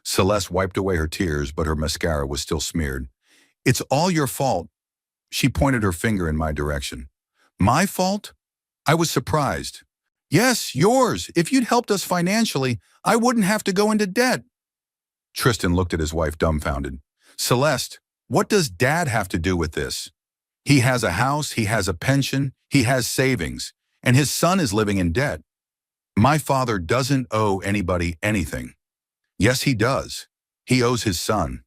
[SPEAKER 1] Celeste wiped away her tears, but her mascara was still smeared. It's all your fault. She pointed her finger in my direction. My fault? I was surprised. Yes, yours. If you'd helped us financially, I wouldn't have to go into debt. Tristan looked at his wife dumbfounded. Celeste, what does Dad have to do with this? He has a house, he has a pension, he has savings, and his son is living in debt. My father doesn't owe anybody anything. Yes, he does. He owes his son.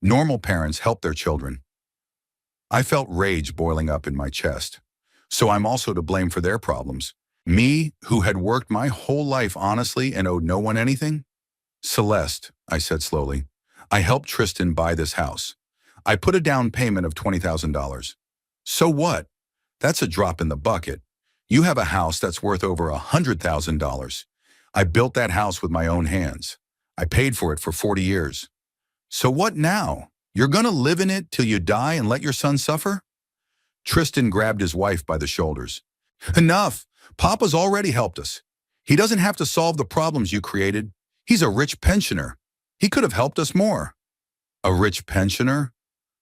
[SPEAKER 1] Normal parents help their children. I felt rage boiling up in my chest. So I'm also to blame for their problems. Me, who had worked my whole life honestly and owed no one anything? Celeste, I said slowly, I helped Tristan buy this house. I put a down payment of $20,000. So what? That's a drop in the bucket. You have a house that's worth over $100,000. I built that house with my own hands. I paid for it for 40 years. So what now? You're gonna live in it till you die and let your son suffer? Tristan grabbed his wife by the shoulders. Enough! Papa's already helped us. He doesn't have to solve the problems you created. He's a rich pensioner. He could have helped us more. A rich pensioner?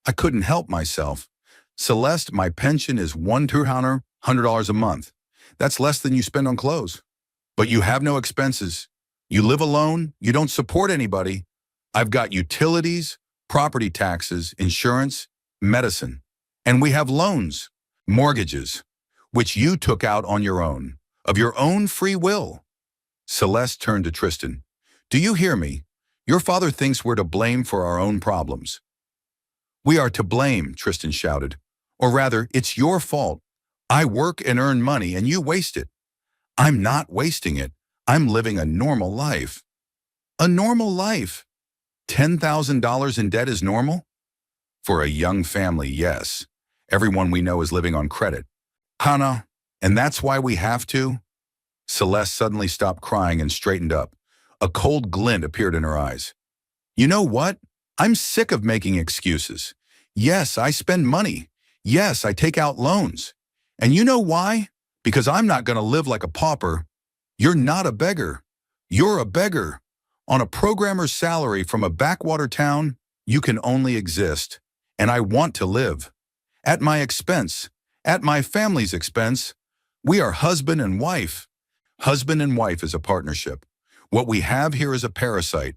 [SPEAKER 1] I couldn't help myself. Celeste, my pension is $100 a month. That's less than you spend on clothes. But you have no expenses. You live alone. You don't support anybody. I've got utilities, property taxes, insurance, medicine. And we have loans, mortgages, which you took out on your own, of your own free will. Celeste turned to Tristan. Do you hear me? Your father thinks we're to blame for our own problems. We are to blame, Tristan shouted. Or rather, it's your fault. I work and earn money and you waste it. I'm not wasting it. I'm living a normal life. A normal life. $10,000 in debt is normal? For a young family, yes. Everyone we know is living on credit. Hannah, and that's why we have to? Celeste suddenly stopped crying and straightened up. A cold glint appeared in her eyes. You know what? I'm sick of making excuses. Yes, I spend money. Yes, I take out loans. And you know why? Because I'm not going to live like a pauper. You're not a beggar. You're a beggar. On a programmer's salary from a backwater town, you can only exist. And I want to live. At my expense. At my family's expense. We are husband and wife. Husband and wife is a partnership. What we have here is a parasite.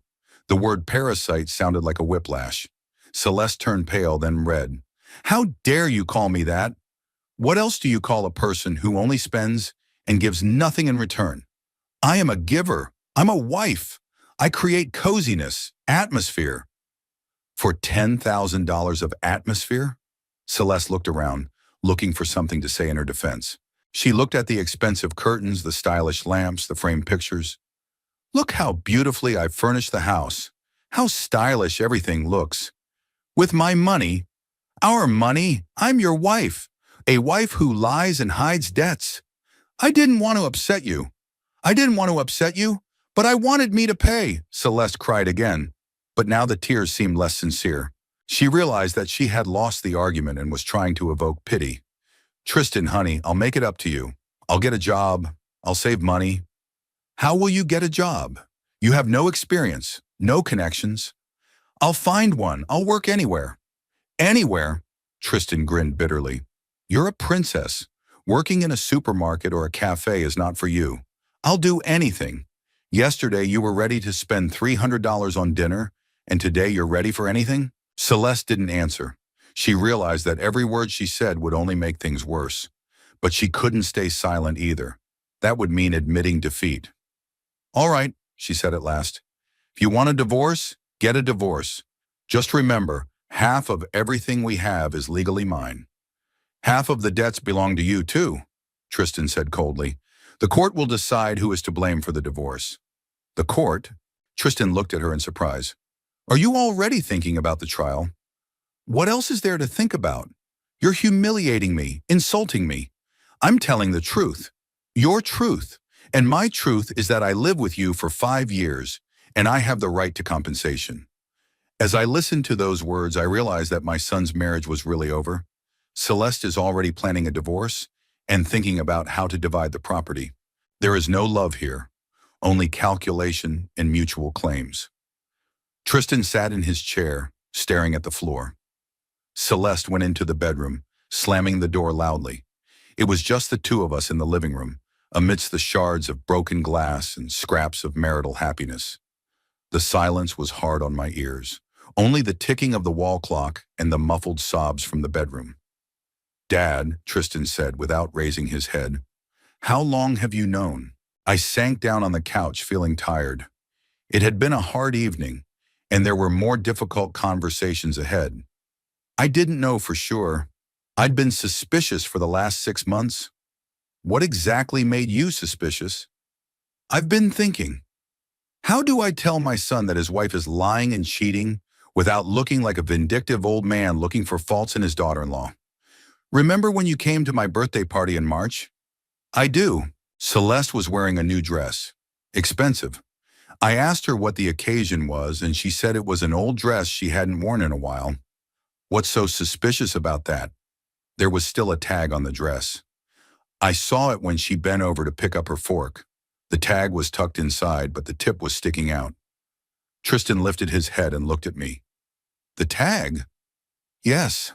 [SPEAKER 1] The word parasite sounded like a whiplash. Celeste turned pale, then red. How dare you call me that? What else do you call a person who only spends and gives nothing in return? I am a giver. I'm a wife. I create coziness, atmosphere. For $10,000 of atmosphere? Celeste looked around, looking for something to say in her defense. She looked at the expensive curtains, the stylish lamps, the framed pictures. Look how beautifully I've furnished the house. How stylish everything looks. With my money, our money, I'm your wife. A wife who lies and hides debts. I didn't want to upset you. I didn't want to upset you, but I wanted me to pay, Celeste cried again. But now the tears seemed less sincere. She realized that she had lost the argument and was trying to evoke pity. Tristan, honey, I'll make it up to you. I'll get a job. I'll save money. How will you get a job? You have no experience, no connections. I'll find one. I'll work anywhere. Anywhere? Tristan grinned bitterly. You're a princess. Working in a supermarket or a cafe is not for you. I'll do anything. Yesterday you were ready to spend $300 on dinner, and today you're ready for anything? Celeste didn't answer. She realized that every word she said would only make things worse. But she couldn't stay silent either. That would mean admitting defeat. All right, she said at last. If you want a divorce, get a divorce. Just remember, half of everything we have is legally mine. Half of the debts belong to you, too, Tristan said coldly. The court will decide who is to blame for the divorce. The court? Tristan looked at her in surprise. Are you already thinking about the trial? What else is there to think about? You're humiliating me, insulting me. I'm telling the truth. Your truth. And my truth is that I live with you for 5 years, and I have the right to compensation. As I listened to those words, I realized that my son's marriage was really over. Celeste is already planning a divorce and thinking about how to divide the property. There is no love here, only calculation and mutual claims. Tristan sat in his chair, staring at the floor. Celeste went into the bedroom, slamming the door loudly. It was just the two of us in the living room, amidst the shards of broken glass and scraps of marital happiness. The silence was hard on my ears, only the ticking of the wall clock and the muffled sobs from the bedroom. Dad, Tristan said without raising his head, how long have you known? I sank down on the couch feeling tired. It had been a hard evening, and there were more difficult conversations ahead. I didn't know for sure. I'd been suspicious for the last 6 months. What exactly made you suspicious? I've been thinking. How do I tell my son that his wife is lying and cheating without looking like a vindictive old man looking for faults in his daughter-in-law? Remember when you came to my birthday party in March? I do. Celeste was wearing a new dress. Expensive. I asked her what the occasion was, and she said it was an old dress she hadn't worn in a while. What's so suspicious about that? There was still a tag on the dress. I saw it when she bent over to pick up her fork. The tag was tucked inside, but the tip was sticking out. Tristan lifted his head and looked at me. The tag? Yes.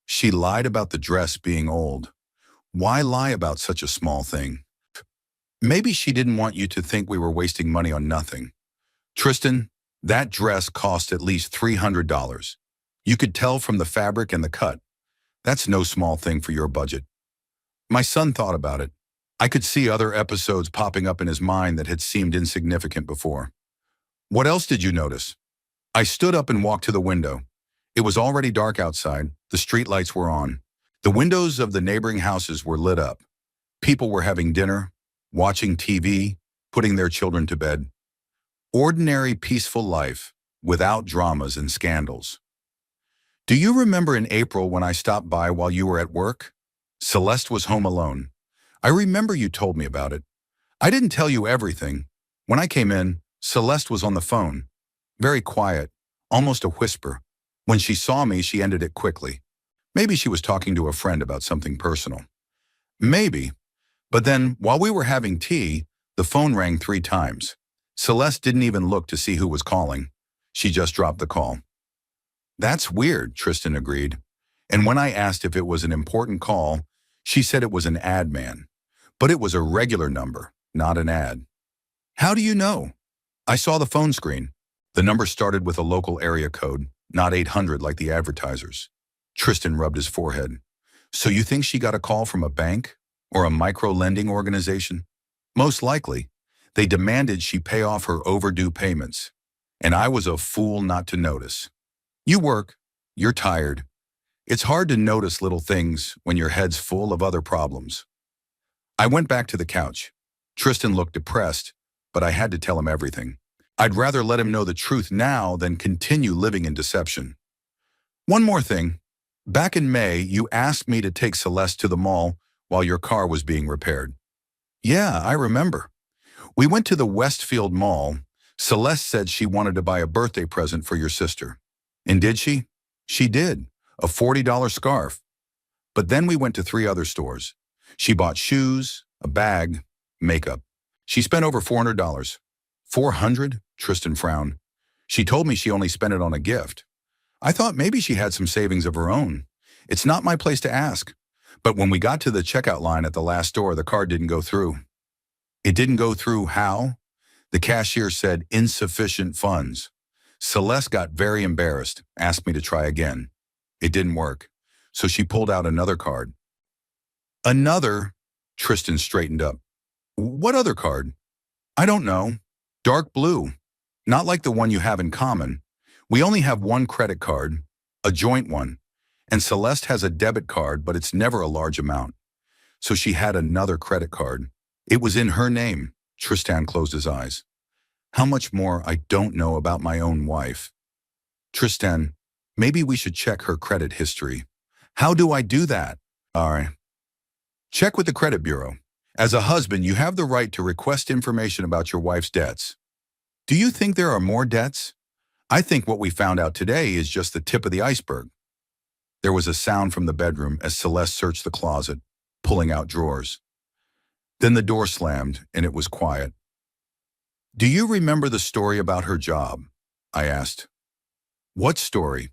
[SPEAKER 1] She lied about the dress being old. Why lie about such a small thing? Maybe she didn't want you to think we were wasting money on nothing. Tristan, that dress cost at least $300. You could tell from the fabric and the cut. That's no small thing for your budget. My son thought about it. I could see other episodes popping up in his mind that had seemed insignificant before. What else did you notice? I stood up and walked to the window. It was already dark outside. The street lights were on. The windows of the neighboring houses were lit up. People were having dinner, watching TV, putting their children to bed. Ordinary, peaceful life, without dramas and scandals. Do you remember in April when I stopped by while you were at work? Celeste was home alone. I remember you told me about it. I didn't tell you everything. When I came in, Celeste was on the phone. Very quiet, almost a whisper. When she saw me, she ended it quickly. Maybe she was talking to a friend about something personal. Maybe. But then, while we were having tea, the phone rang 3 times. Celeste didn't even look to see who was calling. She just dropped the call. That's weird, Tristan agreed. And when I asked if it was an important call, she said it was an ad man. But it was a regular number, not an ad. How do you know? I saw the phone screen. The number started with a local area code, not 800 like the advertisers. Tristan rubbed his forehead. So you think she got a call from a bank or a micro-lending organization? Most likely. They demanded she pay off her overdue payments. And I was a fool not to notice. You work. You're tired. It's hard to notice little things when your head's full of other problems. I went back to the couch. Tristan looked depressed, but I had to tell him everything. I'd rather let him know the truth now than continue living in deception. One more thing. Back in May, you asked me to take Celeste to the mall while your car was being repaired. Yeah, I remember. We went to the Westfield Mall. Celeste said she wanted to buy a birthday present for your sister. And did she? She did. A $40 scarf. But then we went to 3 other stores. She bought shoes, a bag, makeup. She spent over $400. $400? Tristan frowned. She told me she only spent it on a gift. I thought maybe she had some savings of her own. It's not my place to ask. But when we got to the checkout line at the last store, the card didn't go through. It didn't go through how? The cashier said insufficient funds. Celeste got very embarrassed, asked me to try again. It didn't work. So she pulled out another card. Another? Tristan straightened up. What other card? I don't know. Dark blue. Not like the one you have in common. We only have one credit card, a joint one. And Celeste has a debit card, but it's never a large amount. So she had another credit card. It was in her name. Tristan closed his eyes. How much more I don't know about my own wife. Tristan, maybe we should check her credit history. How do I do that? All right. Check with the credit bureau. As a husband, you have the right to request information about your wife's debts. Do you think there are more debts? I think what we found out today is just the tip of the iceberg. There was a sound from the bedroom as Celeste searched the closet, pulling out drawers. Then the door slammed and it was quiet. Do you remember the story about her job? I asked. What story?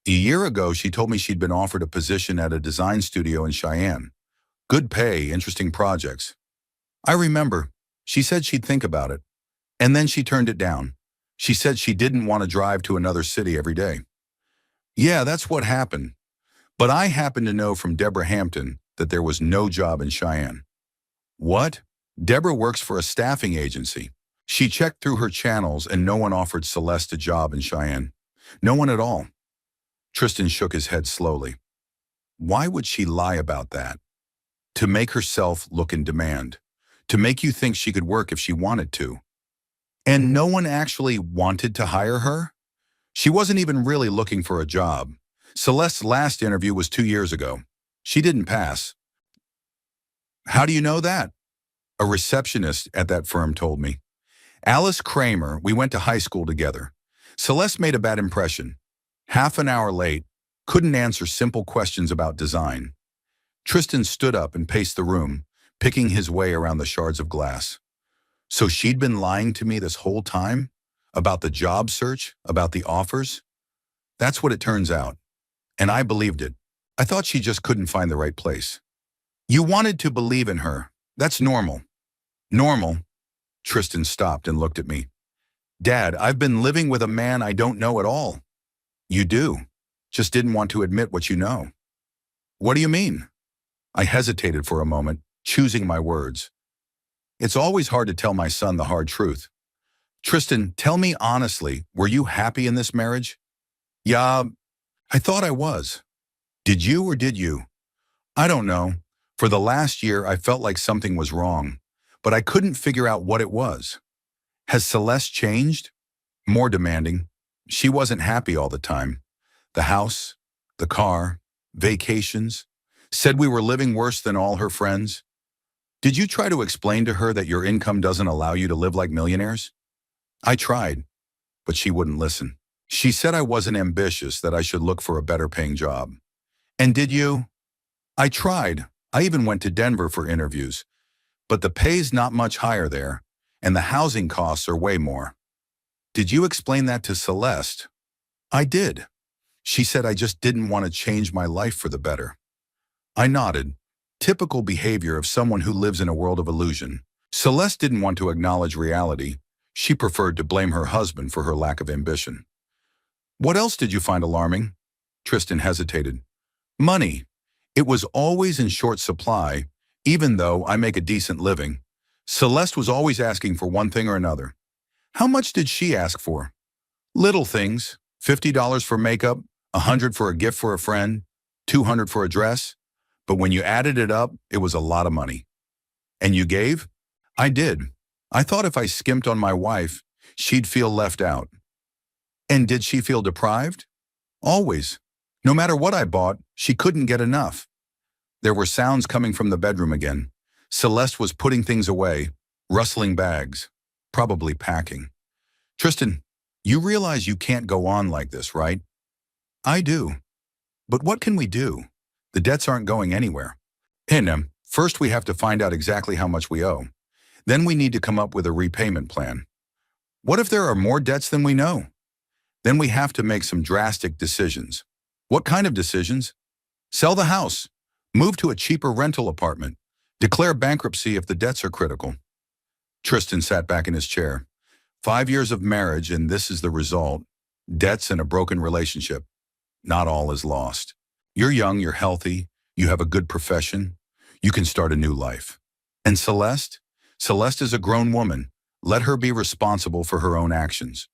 [SPEAKER 1] A year ago, she told me she'd been offered a position at a design studio in Cheyenne. Good pay, interesting projects. I remember. She said she'd think about it. And then she turned it down. She said she didn't want to drive to another city every day. Yeah, that's what happened. But I happen to know from Deborah Hampton that there was no job in Cheyenne. What? Deborah works for a staffing agency. She checked through her channels and no one offered Celeste a job in Cheyenne. No one at all. Tristan shook his head slowly. Why would she lie about that? To make herself look in demand. To make you think she could work if she wanted to. And no one actually wanted to hire her? She wasn't even really looking for a job. Celeste's last interview was 2 years ago. She didn't pass. How do you know that? A receptionist at that firm told me. Alice Kramer, we went to high school together. Celeste made a bad impression. Half an hour late, couldn't answer simple questions about design. Tristan stood up and paced the room, picking his way around the shards of glass. So she'd been lying to me this whole time? About the job search? About the offers? That's what it turns out. And I believed it. I thought she just couldn't find the right place. You wanted to believe in her. That's normal. Normal? Tristan stopped and looked at me. Dad, I've been living with a man I don't know at all. You do. Just didn't want to admit what you know. What do you mean? I hesitated for a moment, choosing my words. It's always hard to tell my son the hard truth. Tristan, tell me honestly, were you happy in this marriage? Yeah, I thought I was. Did you or did you? I don't know. For the last year, I felt like something was wrong, but I couldn't figure out what it was. Has Celeste changed? More demanding. She wasn't happy all the time. The house, the car, vacations. Said we were living worse than all her friends. Did you try to explain to her that your income doesn't allow you to live like millionaires? I tried, but she wouldn't listen. She said I wasn't ambitious, that I should look for a better paying job. And did you? I tried. I even went to Denver for interviews. But the pay's not much higher there, and the housing costs are way more. Did you explain that to Celeste? I did. She said I just didn't want to change my life for the better. I nodded. Typical behavior of someone who lives in a world of illusion. Celeste didn't want to acknowledge reality. She preferred to blame her husband for her lack of ambition. What else did you find alarming? Tristan hesitated. Money. It was always in short supply, even though I make a decent living. Celeste was always asking for one thing or another. How much did she ask for? Little things. $50 for makeup, $100 for a gift for a friend, $200 for a dress. But when you added it up, it was a lot of money. And you gave? I did. I thought if I skimped on my wife, she'd feel left out. And did she feel deprived? Always. No matter what I bought, she couldn't get enough. There were sounds coming from the bedroom again. Celeste was putting things away, rustling bags, probably packing. Tristan, you realize you can't go on like this, right? I do. But what can we do? The debts aren't going anywhere. And first we have to find out exactly how much we owe. Then we need to come up with a repayment plan. What if there are more debts than we know? Then we have to make some drastic decisions. What kind of decisions? Sell the house. Move to a cheaper rental apartment. Declare bankruptcy if the debts are critical. Tristan sat back in his chair. 5 years of marriage, and this is the result. Debts and a broken relationship. Not all is lost. You're young, you're healthy, you have a good profession. You can start a new life. And Celeste? Celeste is a grown woman. Let her be responsible for her own actions.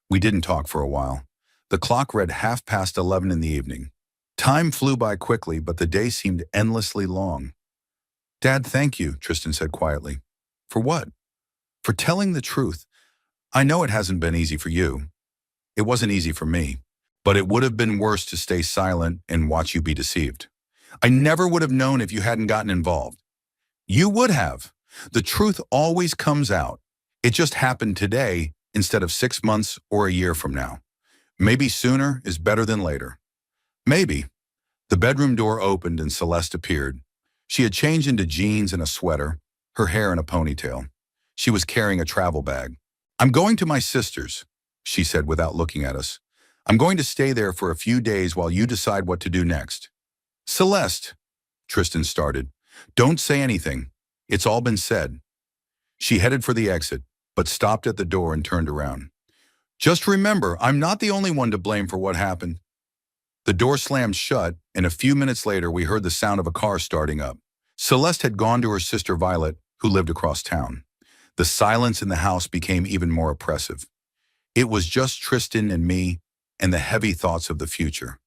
[SPEAKER 1] We didn't talk for a while. The clock read 11:30 in the evening. Time flew by quickly, but the day seemed endlessly long. Dad, thank you, Tristan said quietly. For what? For telling the truth. I know it hasn't been easy for you. It wasn't easy for me. But it would have been worse to stay silent and watch you be deceived. I never would have known if you hadn't gotten involved. You would have. The truth always comes out. It just happened today instead of 6 months or a year from now. Maybe sooner is better than later. Maybe. The bedroom door opened and Celeste appeared. She had changed into jeans and a sweater, her hair in a ponytail. She was carrying a travel bag. I'm going to my sister's, she said without looking at us. I'm going to stay there for a few days while you decide what to do next. Celeste, Tristan started. Don't say anything. It's all been said. She headed for the exit, but stopped at the door and turned around. Just remember, I'm not the only one to blame for what happened. The door slammed shut, and a few minutes later we heard the sound of a car starting up. Celeste had gone to her sister Violet, who lived across town. The silence in the house became even more oppressive. It was just Tristan and me, and the heavy thoughts of the future.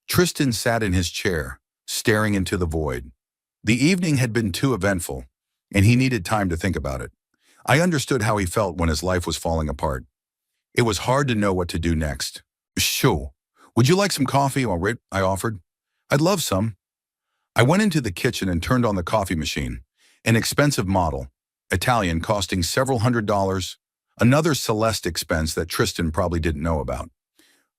[SPEAKER 1] Tristan sat in his chair, staring into the void. The evening had been too eventful, and he needed time to think about it. I understood how he felt when his life was falling apart. It was hard to know what to do next. Sure. Would you like some coffee? I offered. I'd love some. I went into the kitchen and turned on the coffee machine. An expensive model, Italian, costing several $100s, another Celeste expense that Tristan probably didn't know about.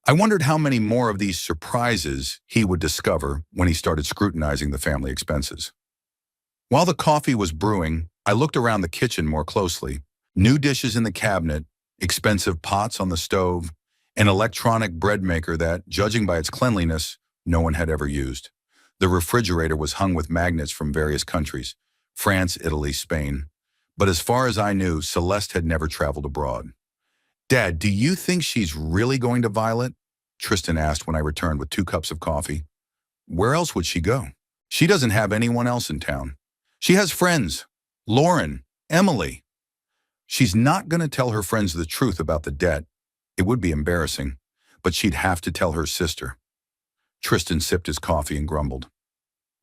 [SPEAKER 1] I wondered how many more of these surprises he would discover when he started scrutinizing the family expenses. While the coffee was brewing, I looked around the kitchen more closely. New dishes in the cabinet, expensive pots on the stove, an electronic bread maker that, judging by its cleanliness, no one had ever used. The refrigerator was hung with magnets from various countries, France, Italy, Spain. But as far as I knew, Celeste had never traveled abroad. Dad, do you think she's really going to Violet? Tristan asked when I returned with 2 cups of coffee. Where else would she go? She doesn't have anyone else in town. She has friends. Lauren, Emily. She's not going to tell her friends the truth about the debt. It would be embarrassing, but she'd have to tell her sister. Tristan sipped his coffee and grumbled.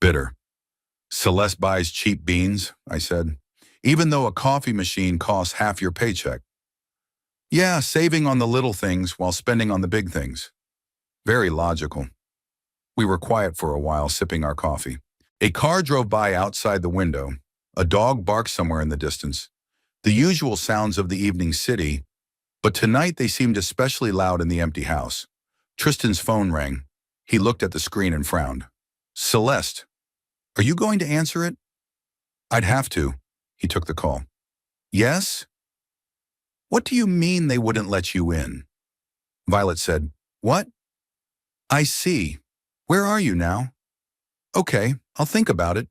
[SPEAKER 1] Bitter. Celeste buys cheap beans, I said, even though a coffee machine costs half your paycheck. Yeah, saving on the little things while spending on the big things. Very logical. We were quiet for a while, sipping our coffee. A car drove by outside the window. A dog barked somewhere in the distance. The usual sounds of the evening city, but tonight they seemed especially loud in the empty house. Tristan's phone rang. He looked at the screen and frowned. Celeste, are you going to answer it? I'd have to. He took the call. Yes? What do you mean they wouldn't let you in? Violet said, What? I see. Where are you now? Okay, I'll think about it.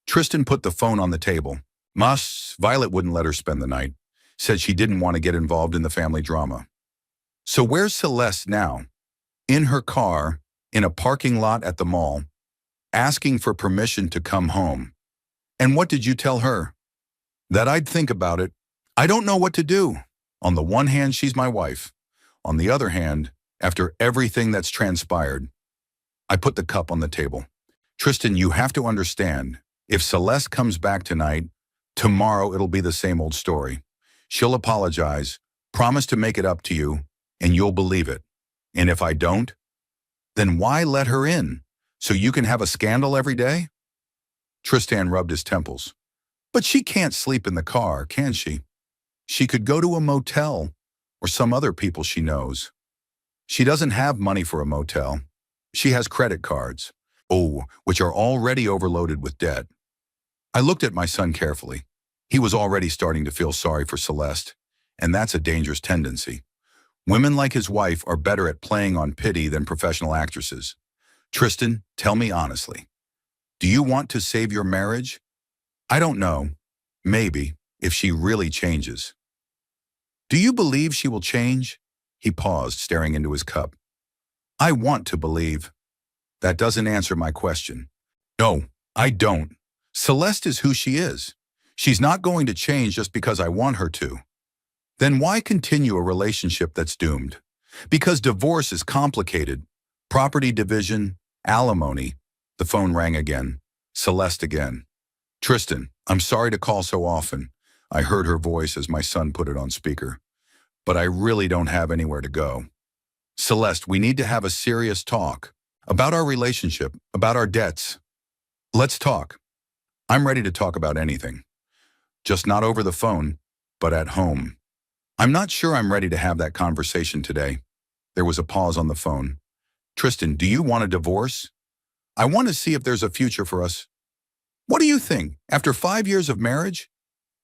[SPEAKER 1] Tristan put the phone on the table. Violet wouldn't let her spend the night. Said she didn't want to get involved in the family drama. So where's Celeste now? In her car, in a parking lot at the mall, asking for permission to come home. And what did you tell her? That I'd think about it. I don't know what to do. On the one hand, she's my wife. On the other hand, after everything that's transpired, I put the cup on the table. Tristan, you have to understand, if Celeste comes back tonight, tomorrow it'll be the same old story. She'll apologize, promise to make it up to you, and you'll believe it. And if I don't, then why let her in? So you can have a scandal every day? Tristan rubbed his temples. But she can't sleep in the car, can she? She could go to a motel or some other people she knows. She doesn't have money for a motel. She has credit cards, which are already overloaded with debt. I looked at my son carefully. He was already starting to feel sorry for Celeste, and that's a dangerous tendency. Women like his wife are better at playing on pity than professional actresses. Tristan, tell me honestly, do you want to save your marriage? I don't know. Maybe, if she really changes. Do you believe she will change? He paused, staring into his cup. I want to believe. That doesn't answer my question. No, I don't. Celeste is who she is. She's not going to change just because I want her to. Then why continue a relationship that's doomed? Because divorce is complicated. Property division, alimony. The phone rang again. Celeste again. Tristan, I'm sorry to call so often. I heard her voice as my son put it on speaker. But I really don't have anywhere to go. Celeste, we need to have a serious talk. About our relationship, about our debts. Let's talk. I'm ready to talk about anything. Just not over the phone, but at home. I'm not sure I'm ready to have that conversation today. There was a pause on the phone. Tristan, do you want a divorce? I want to see if there's a future for us. What do you think? After 5 years of marriage?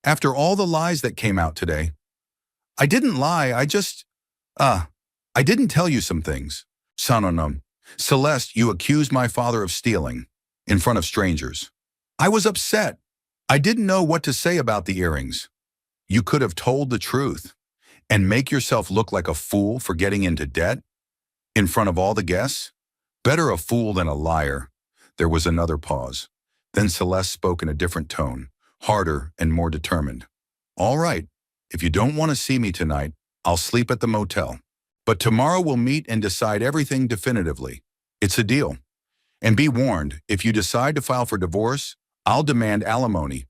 [SPEAKER 1] After all the lies that came out today? I didn't lie, I didn't tell you some things. Son. Celeste, you accused my father of stealing in front of strangers. I was upset. I didn't know what to say about the earrings. You could have told the truth and make yourself look like a fool for getting into debt in front of all the guests. Better a fool than a liar. There was another pause. Then Celeste spoke in a different tone, harder and more determined. All right, if you don't want to see me tonight, I'll sleep at the motel. But tomorrow we'll meet and decide everything definitively. It's a deal. And be warned, if you decide to file for divorce, I'll demand alimony.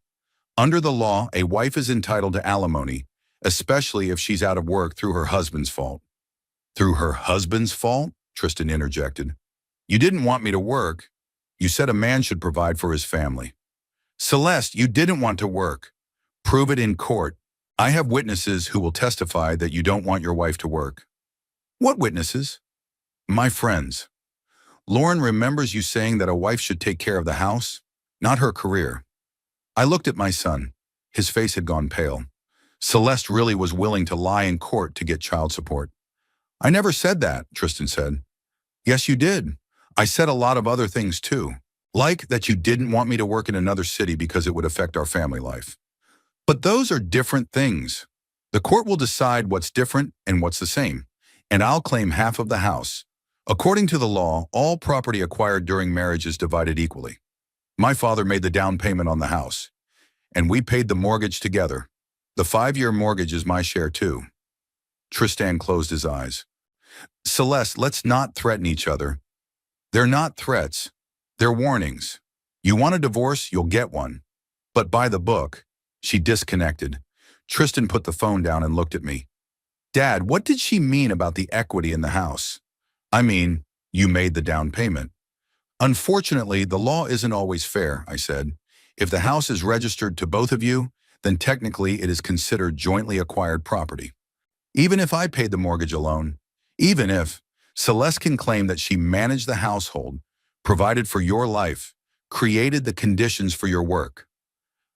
[SPEAKER 1] Under the law, a wife is entitled to alimony, especially if she's out of work through her husband's fault. Through her husband's fault? Tristan interjected. You didn't want me to work. You said a man should provide for his family. Celeste, you didn't want to work. Prove it in court. I have witnesses who will testify that you don't want your wife to work. What witnesses? My friends. Lauren remembers you saying that a wife should take care of the house, not her career. I looked at my son. His face had gone pale. Celeste really was willing to lie in court to get child support. I never said that, Tristan said. Yes, you did. I said a lot of other things too, like that you didn't want me to work in another city because it would affect our family life. But those are different things. The court will decide what's different and what's the same, and I'll claim half of the house. According to the law, all property acquired during marriage is divided equally. My father made the down payment on the house, and we paid the mortgage together. The 5-year mortgage is my share too. Tristan closed his eyes. Celeste, let's not threaten each other. They're not threats. They're warnings. You want a divorce, you'll get one. But by the book. She disconnected. Tristan put the phone down and looked at me. Dad, what did she mean about the equity in the house? I mean, you made the down payment. Unfortunately, the law isn't always fair, I said. If the house is registered to both of you, then technically it is considered jointly acquired property. Even if I paid the mortgage alone, even if, Celeste can claim that she managed the household, provided for your life, created the conditions for your work.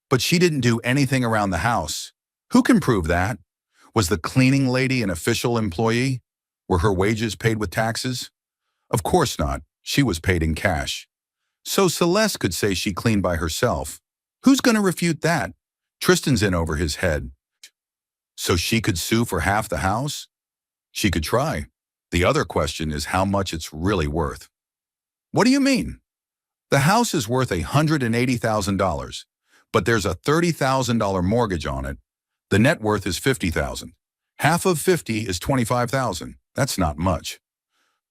[SPEAKER 1] But she didn't do anything around the house. Who can prove that? Was the cleaning lady an official employee? Were her wages paid with taxes? Of course not. She was paid in cash. So Celeste could say she cleaned by herself. Who's going to refute that? Tristan's in over his head. So she could sue for half the house? She could try. The other question is how much it's really worth. What do you mean? The house is worth $180,000, but there's a $30,000 mortgage on it. The net worth is $50,000. Half of 50 is $25,000. That's not much.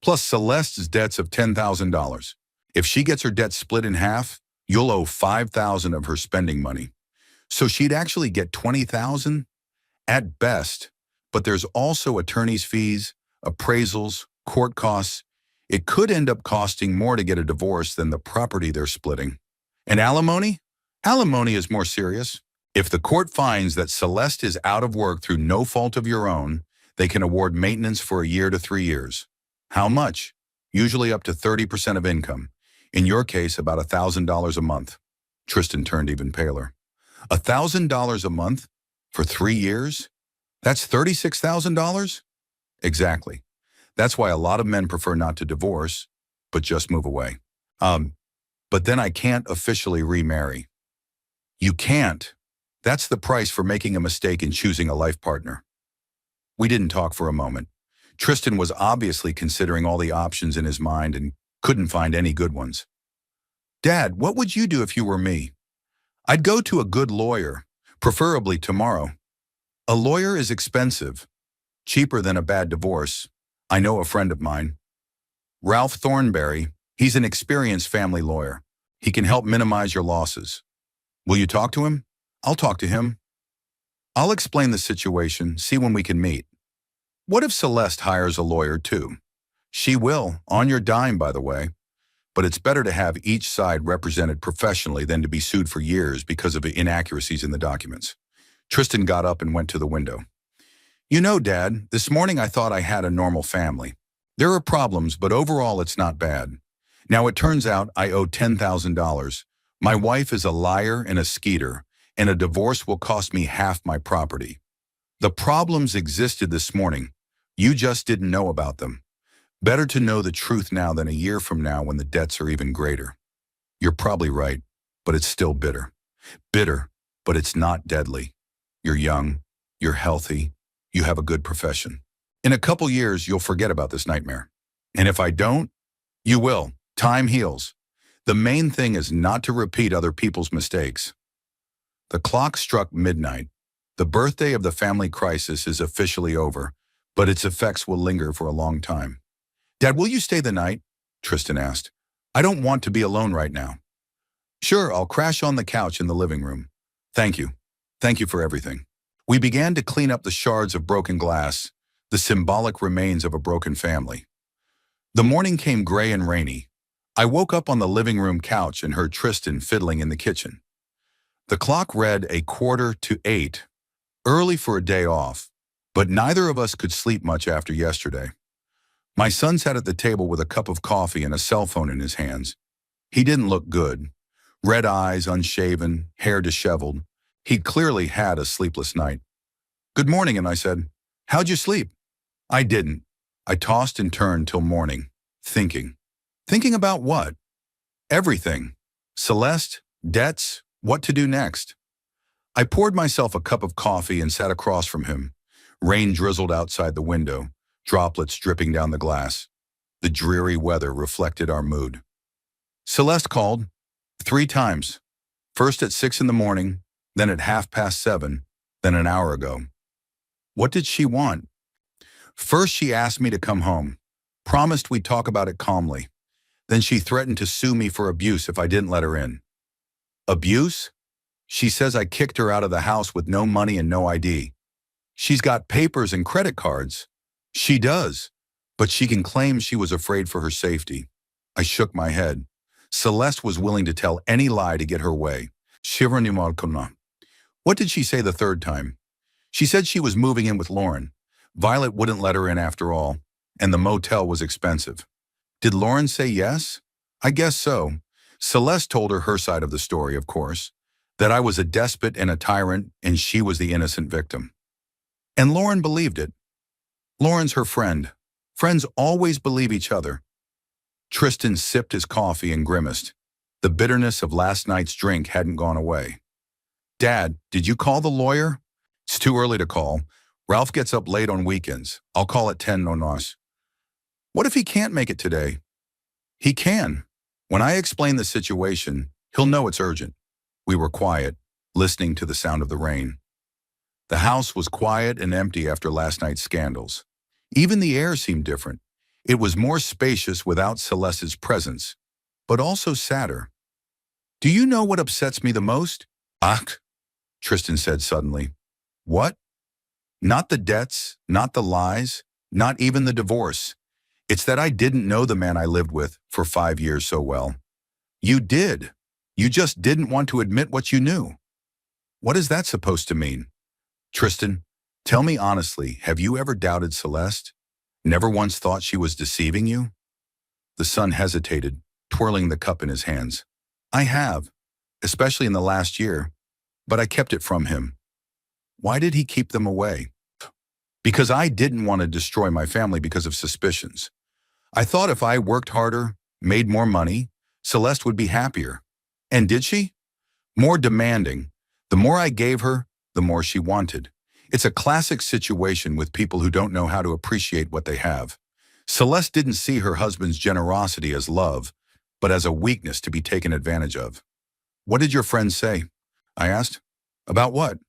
[SPEAKER 1] Plus Celeste's debts of $10,000. If she gets her debt split in half, you'll owe $5,000 of her spending money. So she'd actually get $20,000 at best, but there's also attorney's fees, appraisals, court costs. It could end up costing more to get a divorce than the property they're splitting. And alimony? Alimony is more serious. If the court finds that Celeste is out of work through no fault of your own, they can award maintenance for 1 year to 3 years. How much? Usually up to 30% of income. In your case, about $1,000 a month. Tristan turned even paler. $1,000 a month for 3 years? That's $36,000? Exactly. That's why a lot of men prefer not to divorce, but just move away. But then I can't officially remarry. You can't. That's the price for making a mistake in choosing a life partner. We didn't talk for a moment. Tristan was obviously considering all the options in his mind and couldn't find any good ones. Dad, what would you do if you were me? I'd go to a good lawyer, preferably tomorrow. A lawyer is expensive, cheaper than a bad divorce. I know a friend of mine, Ralph Thornberry. He's an experienced family lawyer. He can help minimize your losses. Will you talk to him? I'll talk to him. I'll explain the situation, see when we can meet. What if Celeste hires a lawyer too? She will, on your dime, by the way. But it's better to have each side represented professionally than to be sued for years because of inaccuracies in the documents. Tristan got up and went to the window. You know, Dad, this morning I thought I had a normal family. There are problems, but overall it's not bad. Now it turns out I owe $10,000. My wife is a liar and a skeeter, and a divorce will cost me half my property. The problems existed this morning. You just didn't know about them. Better to know the truth now than a year from now when the debts are even greater. You're probably right, but it's still bitter. Bitter, but it's not deadly. You're young, you're healthy, you have a good profession. In a couple years, you'll forget about this nightmare. And if I don't, you will. Time heals. The main thing is not to repeat other people's mistakes. The clock struck midnight. The birthday of the family crisis is officially over, but its effects will linger for a long time. Dad, will you stay the night? Tristan asked. I don't want to be alone right now. Sure, I'll crash on the couch in the living room. Thank you. Thank you for everything. We began to clean up the shards of broken glass, the symbolic remains of a broken family. The morning came gray and rainy. I woke up on the living room couch and heard Tristan fiddling in the kitchen. The clock read 7:45, early for a day off, but neither of us could sleep much after yesterday. My son sat at the table with a cup of coffee and a cell phone in his hands. He didn't look good. Red eyes, unshaven, hair disheveled. He'd clearly had a sleepless night. Good morning, and I said, how'd you sleep? I didn't. I tossed and turned till morning, thinking. Thinking about what? Everything. Celeste, debts, what to do next. I poured myself a cup of coffee and sat across from him. Rain drizzled outside the window, droplets dripping down the glass. The dreary weather reflected our mood. Celeste called 3 times. First at 6 in the morning, then at 7:30, then an hour ago. What did she want? First, she asked me to come home, promised we'd talk about it calmly. Then she threatened to sue me for abuse if I didn't let her in. Abuse? She says I kicked her out of the house with no money and no ID. She's got papers and credit cards. She does, but she can claim she was afraid for her safety. I shook my head. Celeste was willing to tell any lie to get her way. What did she say the third time? She said she was moving in with Lauren. Violet wouldn't let her in after all, and the motel was expensive. Did Lauren say yes? I guess so. Celeste told her side of the story, of course, that I was a despot and a tyrant and she was the innocent victim. And Lauren believed it. Lauren's her friend. Friends always believe each other. Tristan sipped his coffee and grimaced. The bitterness of last night's drink hadn't gone away. Dad, did you call the lawyer? It's too early to call. Ralph gets up late on weekends. I'll call at 10 nonas. What if he can't make it today? He can. When I explain the situation, he'll know it's urgent. We were quiet, listening to the sound of the rain. The house was quiet and empty after last night's scandals. Even the air seemed different. It was more spacious without Celeste's presence, but also sadder. Do you know what upsets me the most? Ach, Tristan said suddenly. What? Not the debts, not the lies, not even the divorce. It's that I didn't know the man I lived with for 5 years so well. You did. You just didn't want to admit what you knew. What is that supposed to mean? Tristan, tell me honestly, have you ever doubted Celeste? Never once thought she was deceiving you? The son hesitated, twirling the cup in his hands. I have, especially in the last year, but I kept it from him. Why did he keep them away? Because I didn't want to destroy my family because of suspicions. I thought if I worked harder, made more money, Celeste would be happier. And did she? More demanding. The more I gave her, the more she wanted. It's a classic situation with people who don't know how to appreciate what they have. Celeste didn't see her husband's generosity as love, but as a weakness to be taken advantage of. What did your friend say? I asked. About what?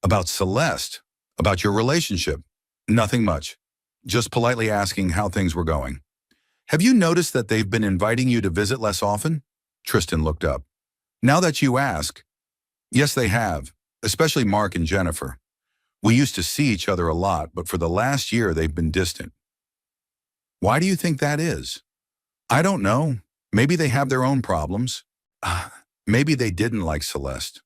[SPEAKER 1] About Celeste. About your relationship. Nothing much. Just politely asking how things were going. Have you noticed that they've been inviting you to visit less often? Tristan looked up. Now that you ask, yes, they have, especially Mark and Jennifer. We used to see each other a lot, but for the last year they've been distant. Why do you think that is? I don't know. Maybe they have their own problems. Maybe they didn't like Celeste.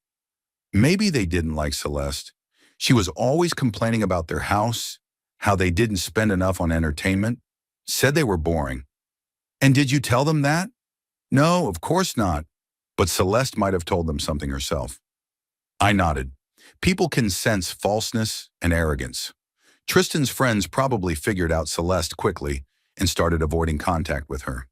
[SPEAKER 1] Maybe they didn't like Celeste. She was always complaining about their house, how they didn't spend enough on entertainment, said they were boring. And did you tell them that? No, of course not. But Celeste might have told them something herself. I nodded. People can sense falseness and arrogance. Tristan's friends probably figured out Celeste quickly and started avoiding contact with her.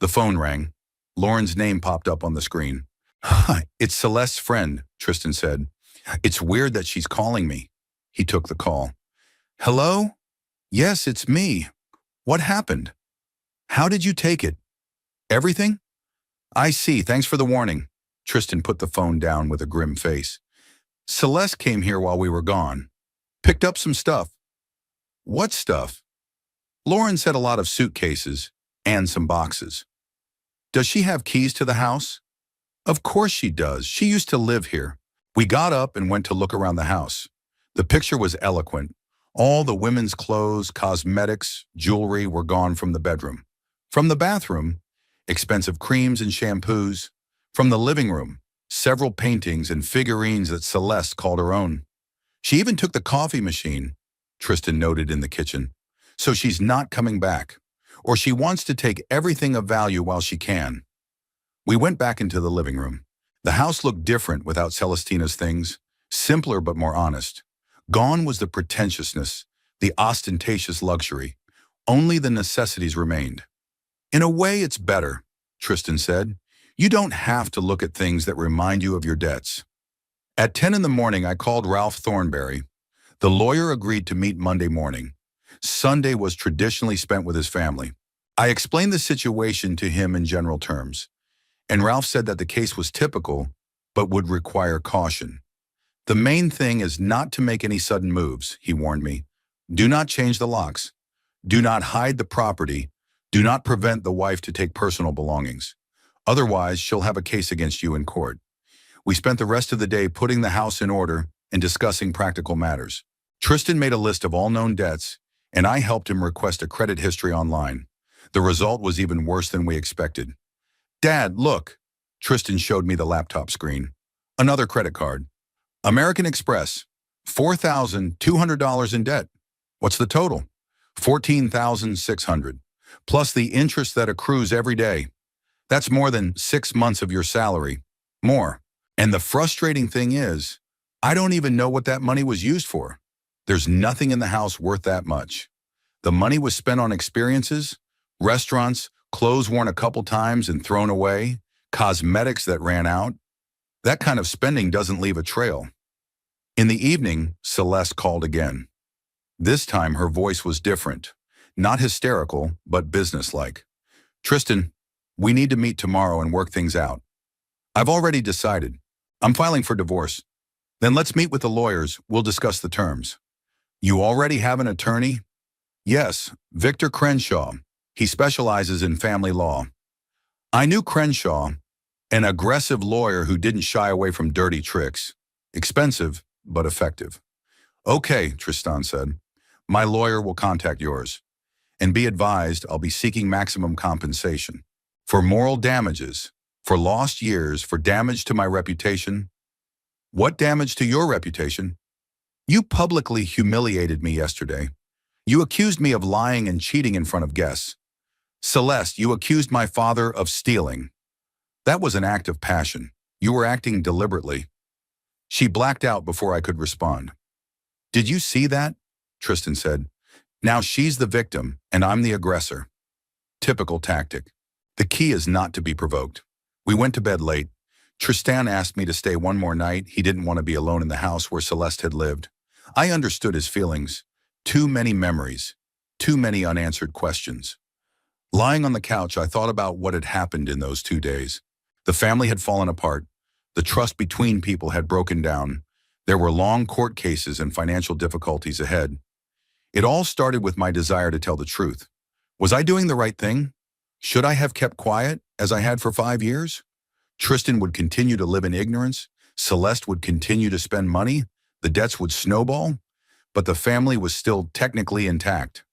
[SPEAKER 1] The phone rang. Lauren's name popped up on the screen. Hi, it's Celeste's friend, Tristan said. It's weird that she's calling me. He took the call. Hello? Yes, it's me. What happened? How did you take it? Everything? I see, thanks for the warning. Tristan put the phone down with a grim face. Celeste came here while we were gone. Picked up some stuff. What stuff? Lauren said a lot of suitcases and some boxes. Does she have keys to the house? Of course she does. She used to live here. We got up and went to look around the house. The picture was eloquent. All the women's clothes, cosmetics, jewelry were gone from the bedroom. From the bathroom, expensive creams and shampoos. From the living room, several paintings and figurines that Celeste called her own. She even took the coffee machine, Tristan noted in the kitchen. So she's not coming back. Or she wants to take everything of value while she can. We went back into the living room. The house looked different without Celestina's things, simpler but more honest. Gone was the pretentiousness, the ostentatious luxury. Only the necessities remained. In a way, it's better, Tristan said. You don't have to look at things that remind you of your debts. At 10 in the morning, I called Ralph Thornberry. The lawyer agreed to meet Monday morning. Sunday was traditionally spent with his family. I explained the situation to him in general terms, and Ralph said that the case was typical, but would require caution. The main thing is not to make any sudden moves, he warned me. Do not change the locks. Do not hide the property. Do not prevent the wife to take personal belongings. Otherwise, she'll have a case against you in court. We spent the rest of the day putting the house in order and discussing practical matters. Tristan made a list of all known debts, and I helped him request a credit history online. The result was even worse than we expected. Dad, look. Tristan showed me the laptop screen. Another credit card. American Express. $4,200 in debt. What's the total? $14,600. Plus the interest that accrues every day. That's more than 6 months of your salary. More. And the frustrating thing is, I don't even know what that money was used for. There's nothing in the house worth that much. The money was spent on experiences, restaurants, clothes worn a couple times and thrown away, cosmetics that ran out. That kind of spending doesn't leave a trail. In the evening, Celeste called again. This time her voice was different. Not hysterical, but businesslike. Tristan, we need to meet tomorrow and work things out. I've already decided. I'm filing for divorce. Then let's meet with the lawyers. We'll discuss the terms. You already have an attorney? Yes, Victor Crenshaw. He specializes in family law. I knew Crenshaw, an aggressive lawyer who didn't shy away from dirty tricks. Expensive, but effective. Okay, Tristan said. My lawyer will contact yours. And be advised, I'll be seeking maximum compensation. For moral damages, for lost years, for damage to my reputation. What damage to your reputation? You publicly humiliated me yesterday. You accused me of lying and cheating in front of guests. Celeste, you accused my father of stealing. That was an act of passion. You were acting deliberately. She blacked out before I could respond. Did you see that? Tristan said. Now she's the victim and I'm the aggressor. Typical tactic. The key is not to be provoked. We went to bed late. Tristan asked me to stay one more night. He didn't want to be alone in the house where Celeste had lived. I understood his feelings. Too many memories. Too many unanswered questions. Lying on the couch, I thought about what had happened in those 2 days. The family had fallen apart. The trust between people had broken down. There were long court cases and financial difficulties ahead. It all started with my desire to tell the truth. Was I doing the right thing? Should I have kept quiet, as I had for 5 years? Tristan would continue to live in ignorance. Celeste would continue to spend money. The debts would snowball. But the family was still technically intact.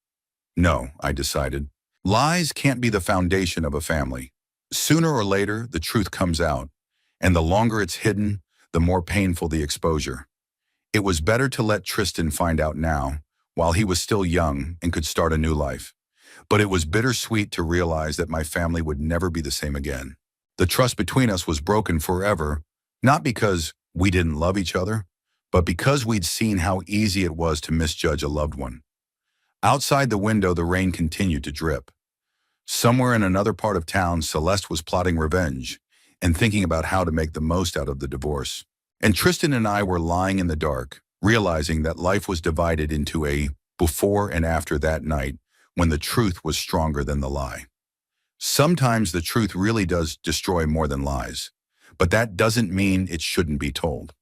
[SPEAKER 1] No, I decided. Lies can't be the foundation of a family. Sooner or later, the truth comes out. And the longer it's hidden, the more painful the exposure. It was better to let Tristan find out now, while he was still young and could start a new life. But it was bittersweet to realize that my family would never be the same again. The trust between us was broken forever, not because we didn't love each other, but because we'd seen how easy it was to misjudge a loved one. Outside the window, the rain continued to drip. Somewhere in another part of town, Celeste was plotting revenge and thinking about how to make the most out of the divorce. And Tristan and I were lying in the dark, realizing that life was divided into a before and after that night when the truth was stronger than the lie. Sometimes the truth really does destroy more than lies, but that doesn't mean it shouldn't be told.